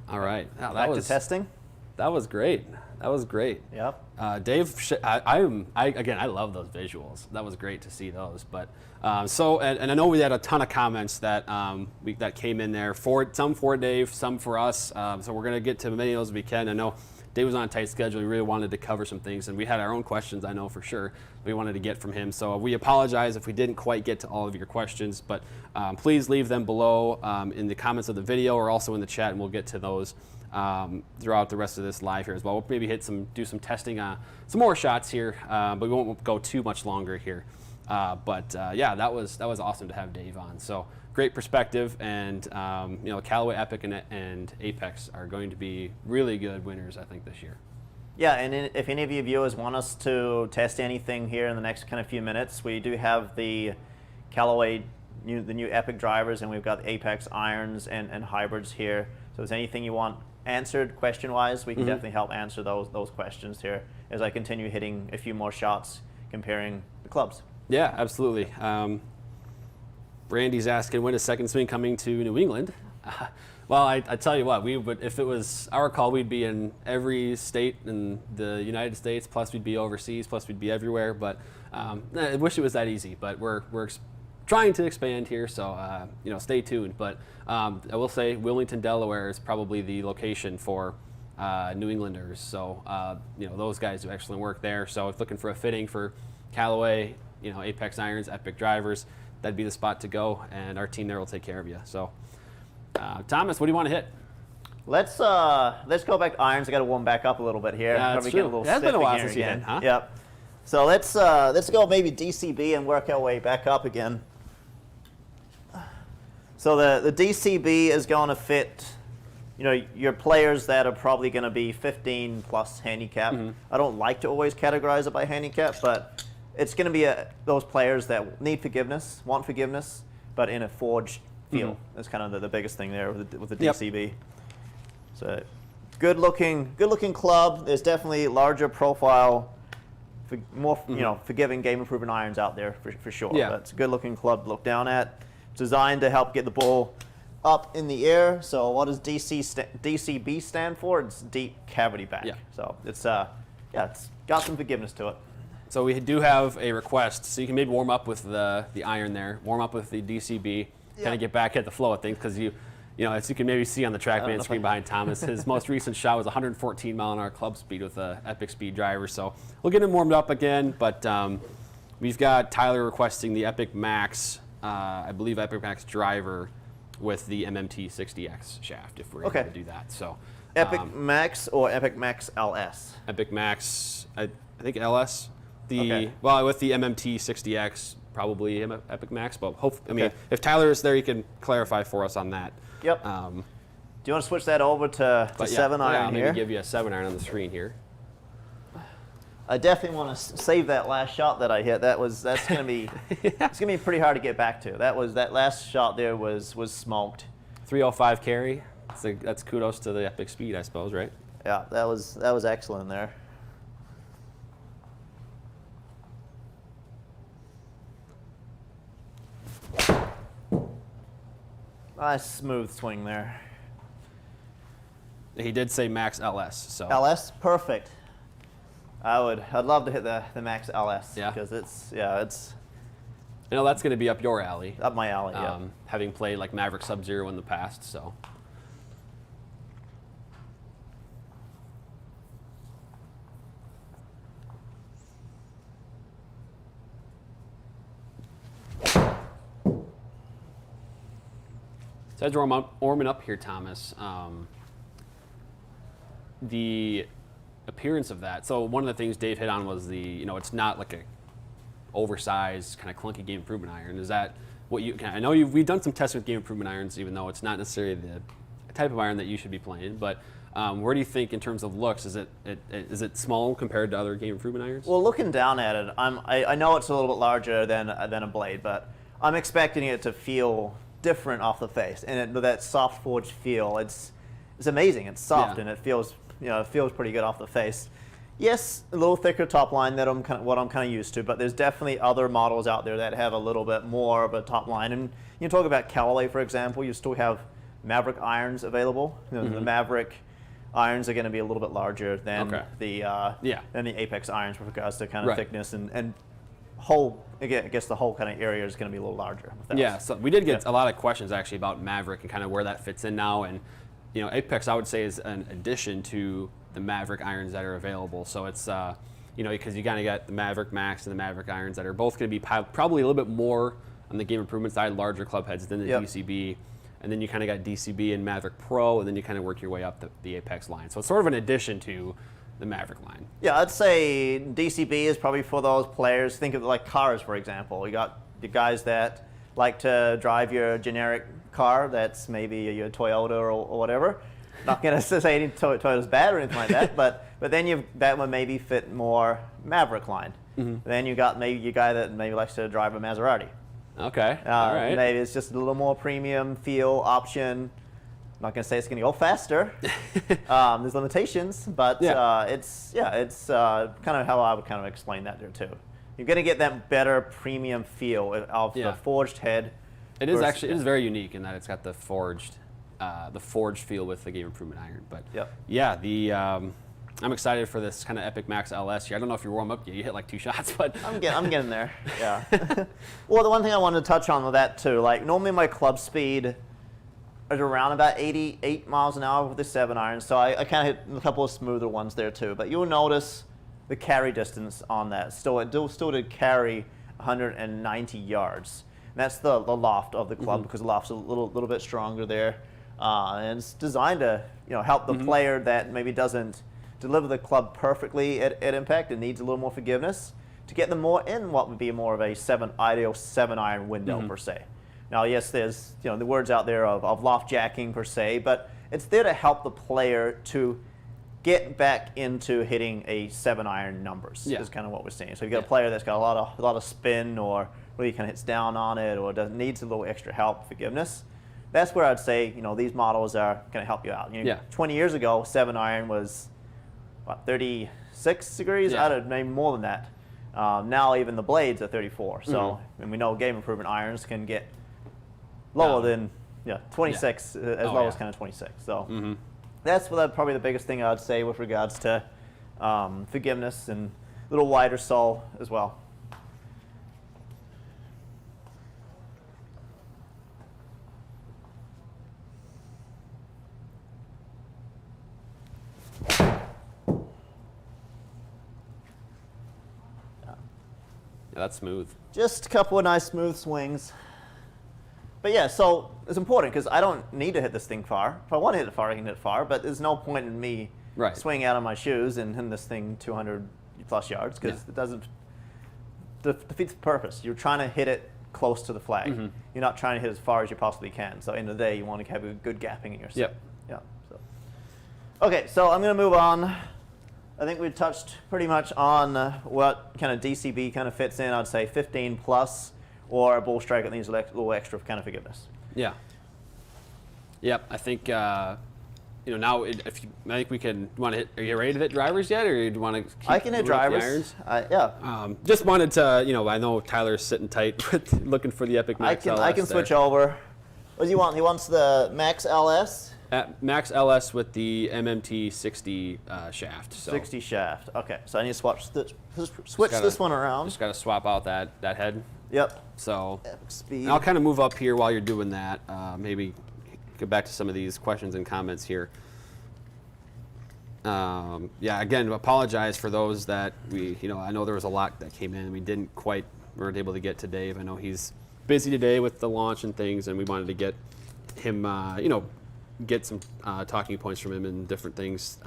All right. Now, Back to testing. That was great. Yep. Dave, I love those visuals. That was great to see those. But and I know we had a ton of comments that that came in there, some for Dave, some for us. So we're gonna get to many of those as we can. I know Dave was on a tight schedule. We really wanted to cover some things, and we had our own questions, I know for sure, we wanted to get from him. So we apologize if we didn't quite get to all of your questions, but please leave them below in the comments of the video or also in the chat, and we'll get to those throughout the rest of this live here as well. We'll maybe do some testing, some more shots here, but we won't go too much longer here. Yeah, that was awesome to have Dave on. So great perspective, and Callaway Epic and Apex are going to be really good winners, I think, this year. Yeah, and if any of you viewers want us to test anything here in the next kind of few minutes, we do have the Callaway, the new Epic drivers, and we've got the Apex irons and hybrids here. So if there's anything you want answered question-wise, we can definitely help answer those questions here as I continue hitting a few more shots comparing the clubs. Yeah, absolutely. Randy's asking, when is Second Swing coming to New England? Well, I tell you what, if it was our call, we'd be in every state in the United States, plus we'd be overseas, plus we'd be everywhere. But I wish it was that easy, but we're trying to expand here, so stay tuned. But I will say Wilmington, Delaware is probably the location for New Englanders. So those guys do excellent work there. So if looking for a fitting for Callaway, Apex irons, Epic drivers, that'd be the spot to go, and our team there will take care of you. So Thomas, what do you want to hit? Let's go back to irons. I got to warm back up a little bit here. Yeah, that's true. It has been a while since you hit, huh? Yep. So let's go maybe DCB and work our way back up again. So the DCB is going to fit, your players that are probably going to be 15 plus handicap. I don't like to always categorize it by handicap, but it's going to be those players that need forgiveness, want forgiveness, but in a forged feel. That's kind of the biggest thing there with the DCB. Yep. So good looking club. There's definitely larger profile, more forgiving game improvement irons out there for sure. Yeah. But it's a good looking club to look down at. It's designed to help get the ball up in the air. So what does DCB stand for? It's deep cavity back. Yeah. So it's it's got some forgiveness to it. So we do have a request, so you can maybe warm up with the iron there, warm up with the DCB, kind of get back at the flow of things, because as you can maybe see on the TrackMan screen behind Thomas, his most recent shot was 114 mile/h club speed with a Epic speed driver. So we'll get him warmed up again, but we've got Tyler requesting the Epic Max, I believe Epic Max driver with the MMT 60X shaft, if we're able to do that. So Epic Max or Epic Max LS? Epic Max, I think LS. Okay. Well, with the MMT 60X, probably Epic Max, but I mean, if Tyler is there, he can clarify for us on that. Yep. Do you want to switch that over to 7 iron I'll here? maybe give you a 7 iron on the screen here. I definitely want to save that last shot that I hit. That's going to be it's going to be pretty hard to get back to. That last shot there was smoked. 305 carry. That's kudos to the Epic speed, I suppose, right? Yeah, that was excellent there. Nice smooth swing there. He did say Max LS, so. LS, perfect. I'd love to hit the Max LS. Yeah. Because it's that's going to be up your alley. up my alley. Yeah. Having played like Maverick Sub-Zero in the past, so. So as we're warming up here, Thomas, the appearance of that. So one of the things Dave hit on was it's not like a oversized kind of clunky game improvement iron. Is that what you? I know we've done some tests with game improvement irons, even though it's not necessarily the type of iron that you should be playing. But where do you think, in terms of looks, is it small compared to other game improvement irons? Well, looking down at it, I know it's a little bit larger than a blade, but I'm expecting it to feel different off the face, and that soft forged feel. It's amazing. It's soft and it feels pretty good off the face. Yes, a little thicker top line that what I'm kind of used to, but there's definitely other models out there that have a little bit more of a top line. And you talk about Callaway, for example, you still have Maverick irons available. The Maverick irons are going to be a little bit larger than the Apex irons with regards to kind of thickness and whole. Again, I guess the whole kind of area is going to be a little larger. Yeah, so we did get a lot of questions actually about Maverick and kind of where that fits in now. And Apex, I would say, is an addition to the Maverick irons that are available. So it's because you kind of got the Maverick Max and the Maverick irons that are both going to be probably a little bit more on the game improvement side, larger club heads than the DCB. And then you kind of got DCB and Maverick Pro, and then you kind of work your way up the Apex line. So it's sort of an addition to the Maverick line. Yeah, I'd say DCB is probably for those players. Think of like cars, for example. You got the guys that like to drive your generic car that's maybe your Toyota or whatever. Not going to say any Toyota's bad or anything like that, but then that would maybe fit more Maverick line. Then you got maybe your guy that maybe likes to drive a Maserati. Okay, all right. Maybe it's just a little more premium feel option. I'm not going to say it's going to go faster. There's limitations, but it's kind of how I would kind of explain that there too. You're going to get that better premium feel of the forged head. It is actually, it is very unique in that it's got the forged feel with the game improvement iron. But I'm excited for this kind of Epic Max LS here. I don't know if you're warm up yet. You hit like 2 shots, but I'm getting there. Yeah. Well, the one thing I wanted to touch on with that too, like normally my club speed is around about 88 miles an hour with the 7 iron, so I kind of hit a couple of smoother ones there too. But you'll notice the carry distance on that. Still did carry 190 yards. And that's the loft of the club because the loft's a little bit stronger there, and it's designed to help the player that maybe doesn't deliver the club perfectly at impact and needs a little more forgiveness to get them more in what would be more of a ideal 7 iron window per se. Now, yes, there's the words out there of loft jacking per se, but it's there to help the player to get back into hitting a 7 iron numbers. Is kind of what we're seeing. So you've got a player that's got a lot of spin, or really kind of hits down on it, or needs a little extra help, forgiveness. that's where I'd say, you know, these models are going to help you out. You know, Yeah. 20 years ago, 7-iron was, what, 36 degrees? Yeah. I don't know, maybe more than that. Now even the blades are 34. So, and we know game improvement irons can get lower than 26, as Oh, low yeah. as kind of 26. So that's probably the biggest thing I'd say with regards to forgiveness and a little wider sole as well. Yeah, that's smooth. Just a couple of nice smooth swings. But yeah, so it's important because I don't need to hit this thing far. If I want to hit it far, I can hit it far, but there's no point in me swinging out of my shoes and hitting this thing 200 plus yards because it doesn't defeats the purpose. You're trying to hit it close to the flag. You're not trying to hit as far as you possibly can. So at the end of the day, you want to have a good gapping in your swing. Yeah. So. Okay, so I'm going to move on. I think we touched pretty much on what kind of DCB kind of fits in. I'd say 15 plus, or a ball strike that needs a little extra kind of forgiveness. Yeah. Yep. I think you know, now if you, I think we can. Want to hit? Are you ready to hit drivers yet, or do you want to? I can hit drivers. Yeah. Just wanted to, you know, I know Tyler's sitting tight, looking for the Epic Max LS. I can switch over. What does he want? He wants the Max LS. Max LS with the MMT 60 shaft. So 60 shaft. Okay, so I need to switch this one around. Just got to swap out that head. Yep. So Epic speed. I'll kind of move up here while you're doing that. Maybe get back to some of these questions and comments here. Yeah, again, apologize for those that I know there was a lot that came in. We weren't able to get to Dave. I know he's busy today with the launch and things, and we wanted to get him, get some talking points from him and different things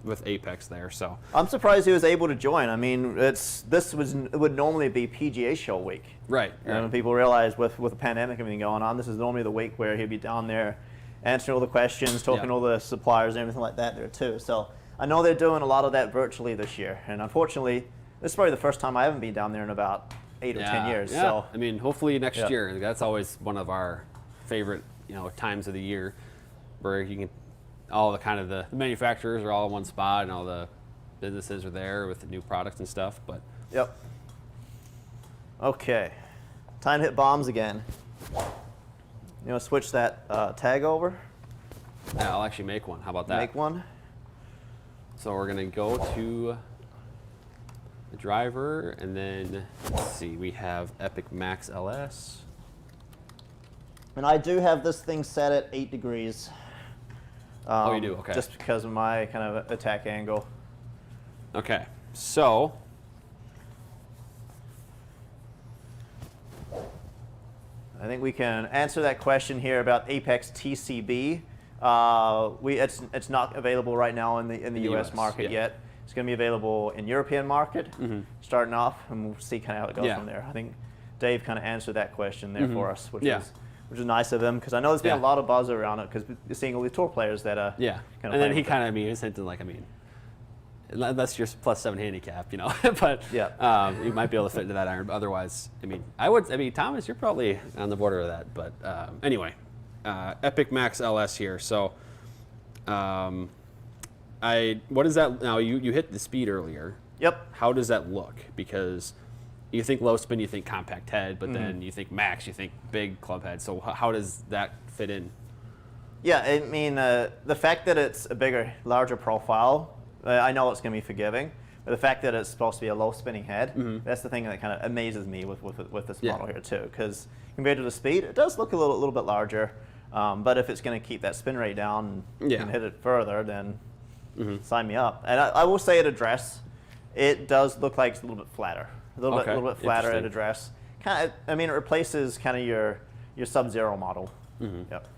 with Apex there. So I'm surprised he was able to join. I mean, it would normally be PGA show week. Right. And when people realize with the pandemic and everything going on, this is normally the week where he'd be down there answering all the questions, talking to all the suppliers and everything like that there too. So I know they're doing a lot of that virtually this year. And unfortunately, this is probably the first time I haven't been down there in about 8 or 10 years. Yeah. So I mean, hopefully next year. That's always one of our favorite, times of the year, where you can, all the kind of the manufacturers are all in one spot and all the businesses are there with the new products and stuff. But yep. Okay, time to hit bombs again. You want to switch that tag over? Yeah, I'll actually make one. How about that? Make one. So we're gonna go to the driver, and then let's see, we have Epic Max LS. And I do have this thing set at 8 degrees. Oh, you do? Okay. Just because of my kind of attack angle. Okay, so I think we can answer that question here about Apex TCB. It's not available right now in the US market yet. It's going to be available in European market, starting off, and we'll see kind of how it goes from there. I think Dave kind of answered that question there for us, which is nice of him, because I know there's been a lot of buzz around it, because you're seeing all these tour players that are and then he kind of, was hinting like, unless you're +7 handicap, but you might be able to fit into that iron. But otherwise, Thomas, you're probably on the border of that. But anyway, Epic Max LS here. So, what is that now? You hit the speed earlier. Yep. How does that look? Because you think low spin, you think compact head, but then you think max, you think big club head. So how does that fit in? Yeah, I mean, the fact that it's a larger profile, I know it's going to be forgiving, but the fact that it's supposed to be a low spinning head, that's the thing that kind of amazes me with this model here too. Because compared to the speed, it does look a little bit larger, but if it's going to keep that spin rate down and hit it further, then sign me up. And I will say at address, it does look like it's a little bit flatter. A little bit flatter at address. It replaces kind of your Sub-Zero model. Yep.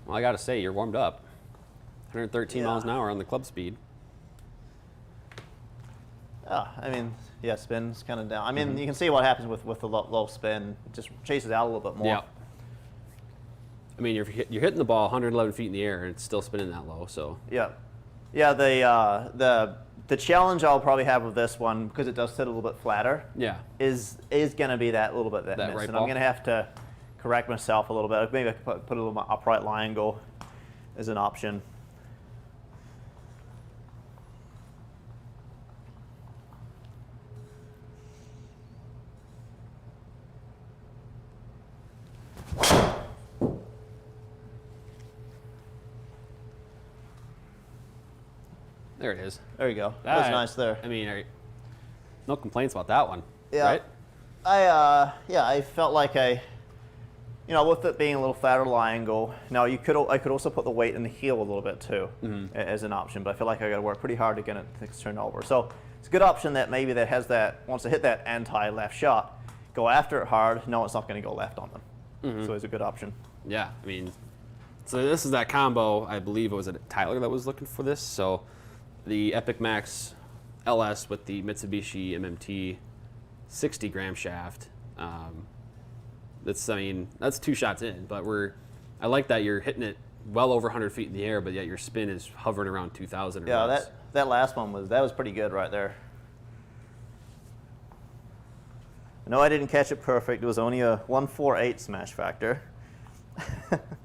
Well, I got to say, you're warmed up. 113 miles an hour on the club speed. I mean, yeah, spin's kind of down. I mean, you can see what happens with the low spin. It just chases out a little bit more. Yeah. I mean, you're hitting the ball 111 feet in the air, and it's still spinning that low. So. Yeah. Yeah. The challenge I'll probably have with this one, because it does sit a little bit flatter. Yeah. Is going to be that little bit that miss, right and ball? I'm going to have to correct myself a little bit. Maybe I could put a little more upright lie angle as an option. There it is. There you go. That was nice there. I mean, no complaints about that one. Yeah. Right? I felt like with it being a little flatter lie angle. Now I could also put the weight in the heel a little bit too, as an option. But I feel like I got to work pretty hard to get it to turn over. So it's a good option that maybe that has that wants to hit that anti-left shot, go after it hard. No, it's not going to go left on them. So it's a good option. Yeah. I mean, so this is that combo. I believe it was Tyler that was looking for this. So the Epic Max LS with the Mitsubishi MMT 60-gram shaft. That's 2 shots in, but I like that you're hitting it well over 100 feet in the air, but yet your spin is hovering around 2,000. Yeah, that last one was pretty good right there. No, I didn't catch it perfect. It was only a 148 smash factor.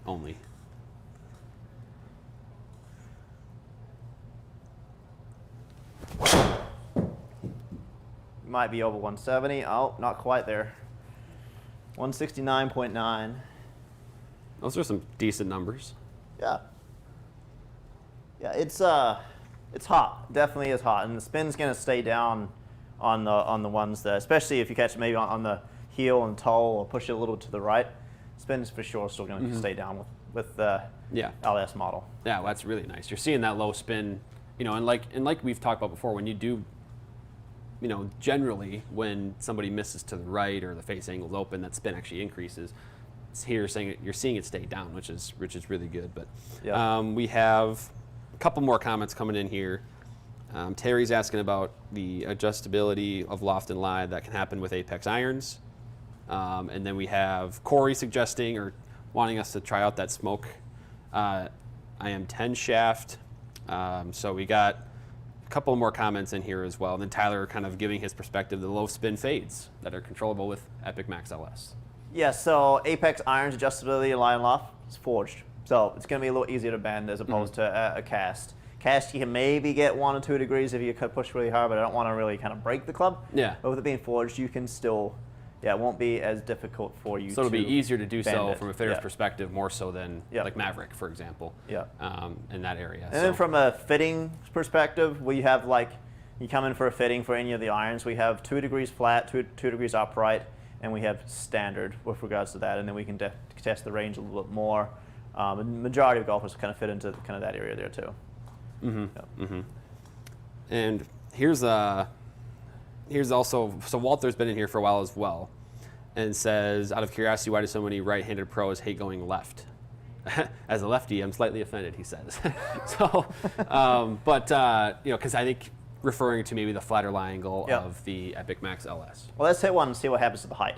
Only. Might be over 170. Oh, not quite there. 169.9. Those are some decent numbers. Yeah. Yeah, it's hot. Definitely is hot, and the spin's going to stay down on the ones that, especially if you catch it maybe on the heel and toe or push it a little to the right. Spin's for sure still going to stay down with the LS model. Yeah, well, that's really nice. You're seeing that low spin, and like we've talked about before, when you do. Generally when somebody misses to the right or the face angle's open, that spin actually increases. It's here you're seeing it stay down, which is really good. But we have a couple more comments coming in here. Terry's asking about the adjustability of loft and lie that can happen with Apex irons. And then we have Corey suggesting or wanting us to try out that Smoke IM10 shaft. So we got a couple more comments in here as well. And then Tyler kind of giving his perspective, the low spin fades that are controllable with Epic Max LS. Yeah, so Apex irons adjustability lie and loft is forged. So it's going to be a little easier to bend as opposed to a cast. Cast, you can maybe get 1 or 2 degrees if you push really hard, but I don't want to really kind of break the club. Yeah. But with it being forged, you can still, it won't be as difficult for you. So it'll be easier to do so it. from a fitter's perspective more so than like Maverick, for example. Yeah. In that area. And then from a fitting perspective, we have you come in for a fitting for any of the irons, we have 2 degrees flat, 2 degrees upright, and we have standard with regards to that, and then we can test the range a little bit more. The majority of golfers kind of fit into kind of that area there too. And here's also, so Walter's been in here for a while as well, and says, out of curiosity, why do so many right-handed pros hate going left? As a lefty, I'm slightly offended, he says. So, because I think referring to maybe the flatter lie angle of the Epic Max LS. Well, let's hit one and see what happens to the height.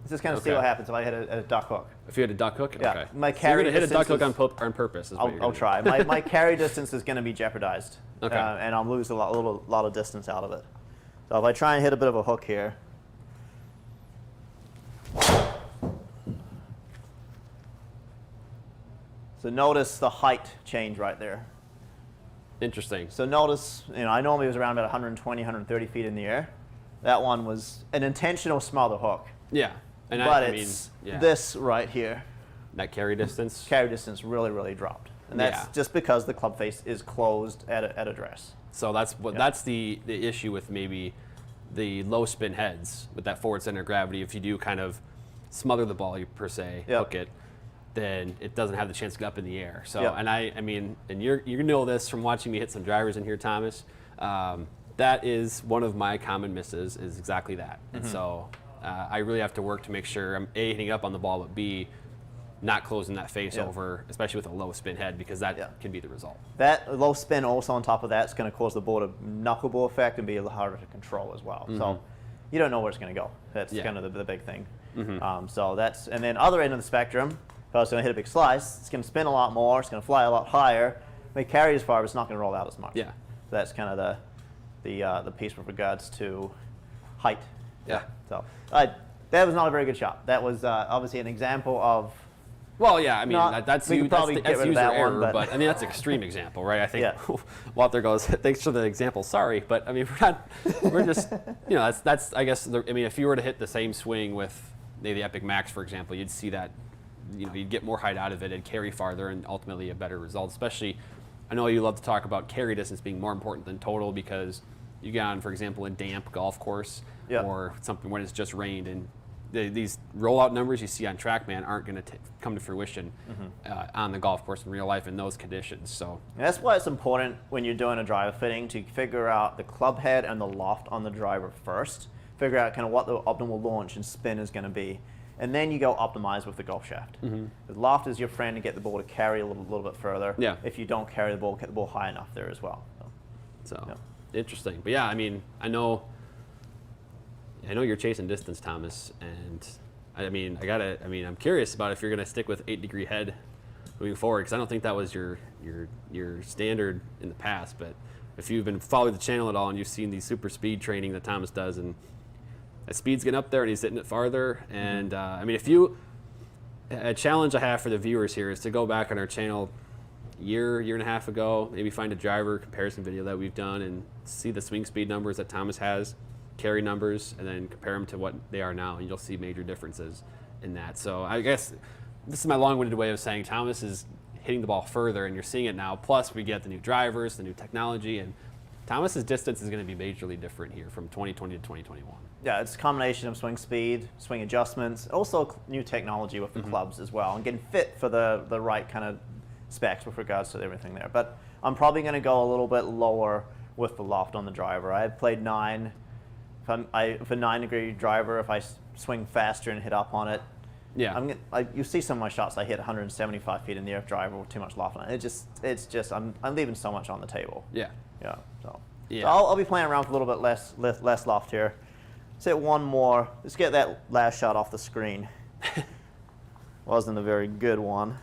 Let's just kind of see what happens if I hit a duck hook. If you had a duck hook? Yeah. Okay. My So carry you're going to hit a duck hook distance on purpose. Is what you're I'll gonna try. My carry distance is going to be jeopardized. Okay. And I'll lose a lot of distance out of it. So if I try and hit a bit of a hook here. So notice the height change right there. Interesting. So notice, I normally was around about 120, 130 feet in the air. That one was an intentional smaller hook. Yeah. And But I it's mean, this right here. That carry distance? Carry distance really, really dropped. And that's just because the club face is closed at address. So that's the issue with maybe the low spin heads with that forward center of gravity. If you do kind of smother the ball, per se, hook it, then it doesn't have the chance to get up in the air. So, and I mean, and you know this from watching me hit some drivers in here, Thomas. That is one of my common misses, is exactly that. And so I really have to work to make sure I'm A, hitting up on the ball, but B, not closing that face Yeah. over, especially with a low spin head, because that Yeah. can be the result. That low spin also on top of that is going to cause the ball to knuckleball effect and be a little harder to control as well. So you don't know where it's going to go. That's Yeah. kind of the big thing. So that's, and then other end of the spectrum, if I was going to hit a big slice, it's going to spin a lot more, it's going to fly a lot higher, may carry as far, but it's not going to roll out as much. Yeah. So that's kind of the piece with regards to height. Yeah. So that was not a very good shot. That was obviously an example of. Well, yeah, I mean, Not- that's we could probably get rid of user that one, error, but- I mean, that's an extreme example, right? I think Yeah. Walter goes, thanks for the example, sorry, but I mean, we're just, you know, that's I guess, I mean, if you were to hit the same swing with, maybe the Epic Max, for example, you'd see that, you know, you'd get more height out of it, it'd carry farther, and ultimately a better result, especially, I know you love to talk about carry distance being more important than total, because you get on, for example, a damp golf course, Yeah. or something when it's just rained, and these rollout numbers you see on TrackMan aren't going to come to fruition on the golf course in real life in those conditions. So And that's why it's important when you're doing a driver fitting to figure out the club head and the loft on the driver first. Figure out kind of what the optimal launch and spin is going to be. And then you go optimize with the golf shaft. The loft is your friend to get the ball to carry a little bit further. Yeah. If you don't carry the ball, get the ball high enough there as well. So Yeah. interesting. But yeah, I mean, I know you're chasing distance, Thomas, and I mean, I'm curious about if you're going to stick with 8-degree head moving forward, because I don't think that was your standard in the past. But if you've been following the channel at all and you've seen the super speed training that Thomas does, and that speed's getting up there and he's hitting it farther, and I mean, a challenge I have for the viewers here is to go back on our channel year and a half ago, maybe find a driver comparison video that we've done and see the swing speed numbers that Thomas has, carry numbers, and then compare them to what they are now, and you'll see major differences in that. So I guess this is my long-winded way of saying Thomas is hitting the ball further, and you're seeing it now. Plus, we get the new drivers, the new technology, and Thomas's distance is going to be majorly different here from 2020 to 2021. Yeah, it's a combination of swing speed, swing adjustments, also new technology with the clubs as well, and getting fit for the right kind of specs with regards to everything there. But I'm probably going to go a little bit lower with the loft on the driver. I played 9. If a 9-degree driver, if I swing faster and hit up on it, Yeah. you see some of my shots. I hit 175 feet in the air driver with too much loft on it. It's just I'm leaving so much on the table. Yeah. Yeah. So, Yeah. so I'll be playing around with a little bit less loft here. Let's hit one more. Let's get that last shot off the screen. Wasn't a very good one.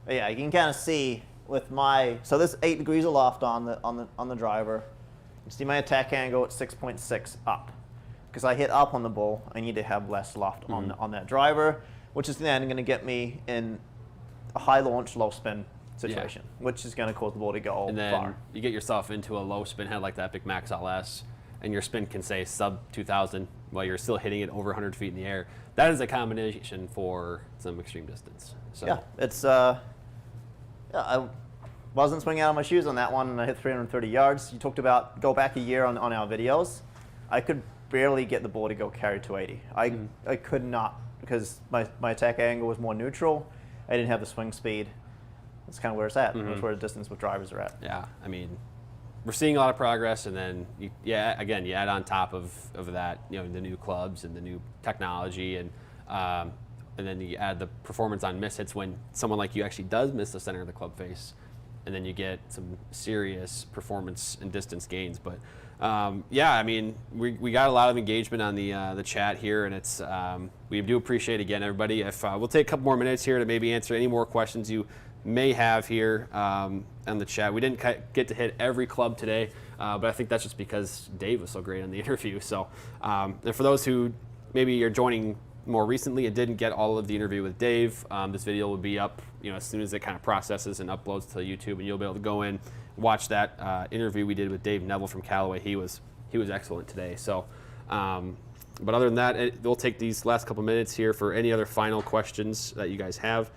But yeah, you can kind of see with my, so this 8 degrees of loft on the driver. You see my attack angle at 6.6 up. Because I hit up on the ball, I need to have less loft on that driver, which is then going to get me in a high launch, low spin situation, which is going to cause the ball to go And then far. you get yourself into a low spin head like the Epic Max LS, and your spin can say sub 2,000 while you're still hitting it over 100 feet in the air. That is a combination for some extreme distance. So Yeah, it's I wasn't swinging out of my shoes on that one, and I hit 330 yards. You talked about go back a year on our videos. I could barely get the ball to go carry 280. I could not, because my attack angle was more neutral. I didn't have the swing speed. That's kind of where it's at. That's where the distance with drivers are at. yeah, I mean, we're seeing a lot of progress, and then you add on top of that, you know, the new clubs and the new technology, and then you add the performance on miss hits when someone like you actually does miss the center of the club face, and then you get some serious performance and distance gains. But yeah, I mean, we got a lot of engagement on the chat here, and it's we do appreciate again everybody. If we'll take a couple more minutes here to maybe answer any more questions you may have here on the chat. We didn't get to hit every club today, but I think that's just because Dave was so great on the interview. So, and for those who maybe are joining more recently and didn't get all of the interview with Dave, this video will be up, you know, as soon as it kind of processes and uploads to YouTube, and you'll be able to go in, watch that interview we did with Dave Neville from Callaway. He was excellent today. So, but other than that, we'll take these last couple minutes here for any other final questions that you guys have.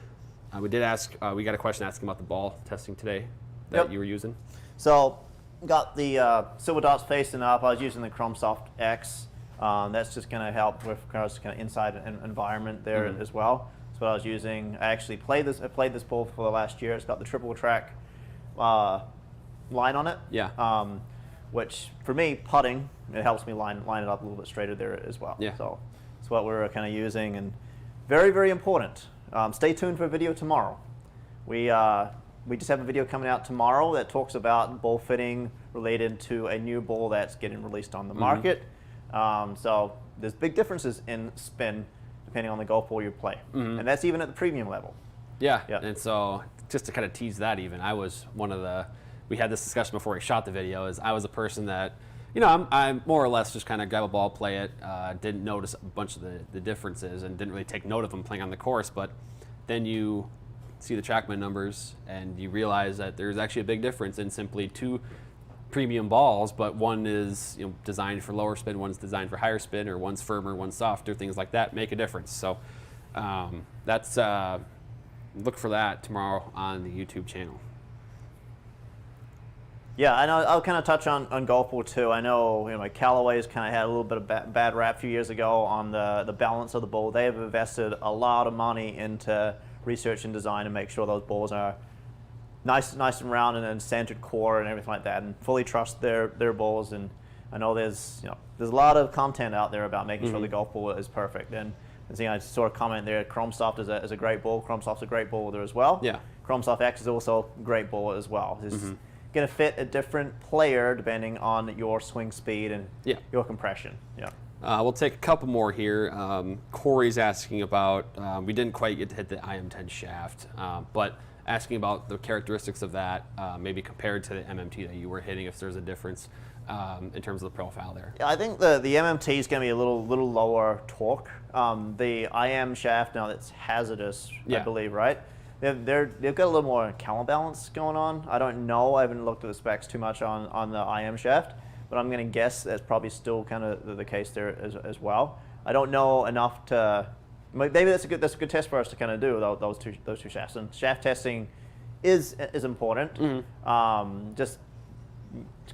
We did ask, we got a question asking about the ball testing today that you were using. So, got the silver dots facing up. I was using the Chrome Soft X. That's just going to help with kind of inside environment there as well. That's what I was using. I actually played this ball for the last year. It's got the triple track line on it. Yeah. which for me, putting, it helps me line it up a little bit straighter there as well. Yeah. So it's what we're kind of using, and very, very important. Stay tuned for a video tomorrow. We just have a video coming out tomorrow that talks about ball fitting related to a new ball that's getting released on the market. So there's big differences in spin depending on the golf ball you play, and that's even at the premium level. Yeah. Yeah. And so just to kind of tease that, even I was one of the. We had this discussion before we shot the video. Is I was a person that, you know, I'm more or less just kind of grab a ball, play it. Didn't notice a bunch of the differences and didn't really take note of them playing on the course. But then you see the TrackMan numbers and you realize that there's actually a big difference in simply two premium balls, but one is, you know, designed for lower spin, one's designed for higher spin, or one's firmer, one's softer. Things like that make a difference. So that's look for that tomorrow on the YouTube channel. Yeah, I know. I'll kind of touch on golf ball too. I know, you know, like Callaway's kind of had a little bit of bad rap a few years ago on the balance of the ball. They have invested a lot of money into research and design to make sure those balls are nice and round and centered core and everything like that, and fully trust their balls. And I know there's a lot of content out there about making sure the golf ball is perfect. And I saw a comment there. Chrome Soft is a great ball. Chrome Soft's a great ball there as well. Yeah. Chrome Soft X is also a great ball as well. It's going to fit a different player depending on your swing speed and your compression. Yeah. We'll take a couple more here. Corey's asking about, we didn't quite get to hit the IM10 shaft, but asking about the characteristics of that, maybe compared to the MMT that you were hitting, if there's a difference in terms of the profile there. Yeah, I think the MMT is going to be a little lower torque. The IM shaft, now that's hazardous, I believe, right? They've got a little more counterbalance going on. I don't know. I haven't looked at the specs too much on the IM shaft, but I'm going to guess that's probably still kind of the case there as well. I don't know enough to. Maybe that's a good test for us to kind of do those two shafts. And shaft testing is important. Just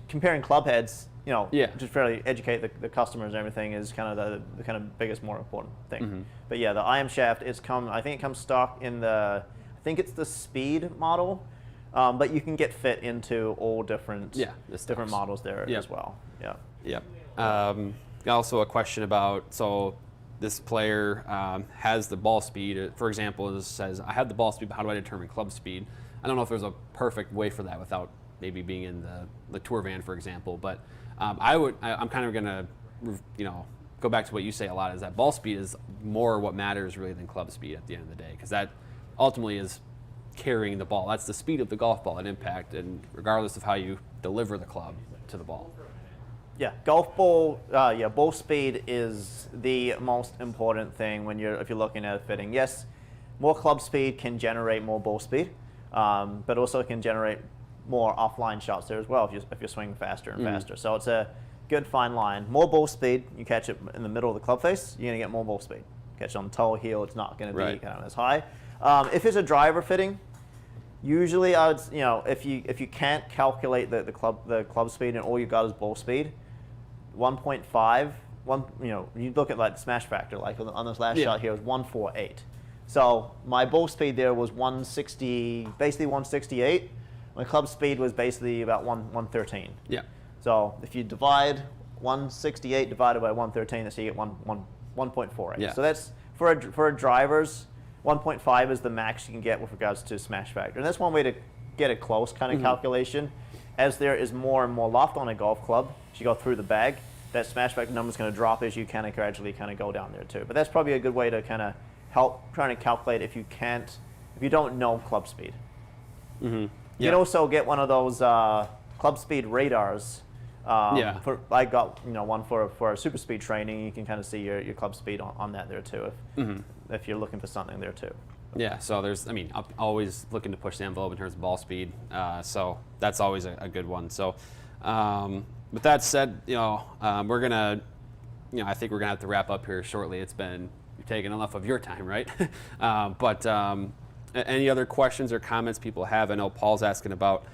comparing club heads, just fairly educate the customers and everything is kind of the kind of biggest, more important thing. But yeah, the IM shaft I think it comes stock in I think it's the speed model, but you can get fit into all different models there as well. Yeah. Also a question about, so this player has the ball speed. For example, it says, I have the ball speed, but how do I determine club speed? I don't know if there's a perfect way for that without maybe being in the tour van, for example. But I'm kind of going to, go back to what you say a lot, is that ball speed is more what matters really than club speed at the end of the day, because that ultimately is carrying the ball. That's the speed of the golf ball at impact, and regardless of how you deliver the club to the ball. Yeah, golf ball. Ball speed is the most important thing if you're looking at a fitting. Yes, more club speed can generate more ball speed, but also can generate more offline shots there as well if you're swinging faster and faster. So it's a good fine line. More ball speed, you catch it in the middle of the club face, you're going to get more ball speed. Catch it on the toe, heel, it's not going to be kind of as high. If it's a driver fitting, usually I would, if you can't calculate the club speed and all you got is ball speed, 1.5, you look at like the smash factor, like on this last shot here was 148. So my ball speed there was 160, basically 168. My club speed was basically about 113. Yeah. So if you divide 168 divided by 113, that's how you get 1.48. Yeah. So that's for a driver's 1.5 is the max you can get with regards to smash factor, and that's one way to get a close kind of calculation. As there is more and more loft on a golf club, as you go through the bag, that smash factor number is going to drop as you kind of gradually kind of go down there too. But that's probably a good way to kind of help trying to calculate if you don't know club speed. You can also get one of those club speed radars. I got one for a super speed training. You can kind of see your club speed on that there too if you're looking for something there too. Yeah, so I'm always looking to push the envelope in terms of ball speed, so that's always a good one. So with that said, we're gonna, I think we're gonna have to wrap up here shortly. You've taken enough of your time, right? But any other questions or comments people have? I know Paul's asking about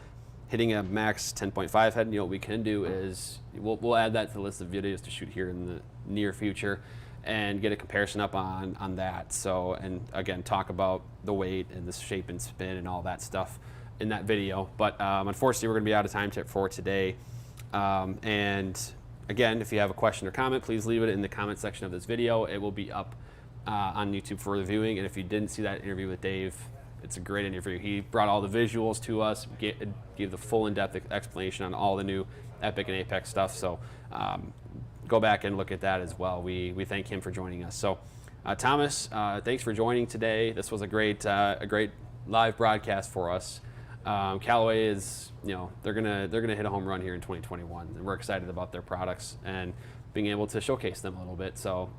hitting a max 10.5 head. What we can do is we'll add that to the list of videos to shoot here in the near future and get a comparison up on that. So, and again, talk about the weight and the shape and spin and all that stuff in that video. But unfortunately, we're going to be out of time for today. And again, if you have a question or comment, please leave it in the comment section of this video. It will be up on YouTube for reviewing. And if you didn't see that interview with Dave, it's a great interview. He brought all the visuals to us, gave the full in-depth explanation on all the new Epic and Apex stuff. So go back and look at that as well. We thank him for joining us. So Thomas, thanks for joining today. This was a great live broadcast for us. Callaway is, they're gonna hit a home run here in 2021, and we're excited about their products and being able to showcase them a little bit. So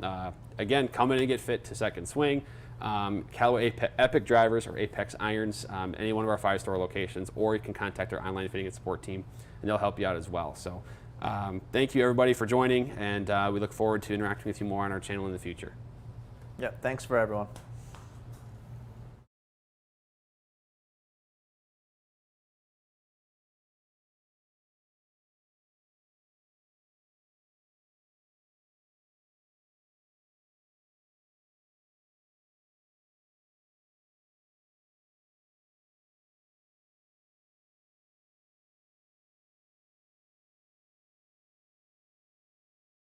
again, come in and get fit to second swing. Callaway Epic drivers or Apex irons, any one of our 5-store locations, or you can contact our online fitting and support team, and they'll help you out as well. So thank you everybody for joining, and we look forward to interacting with you more on our channel in the future. Yeah, thanks for everyone.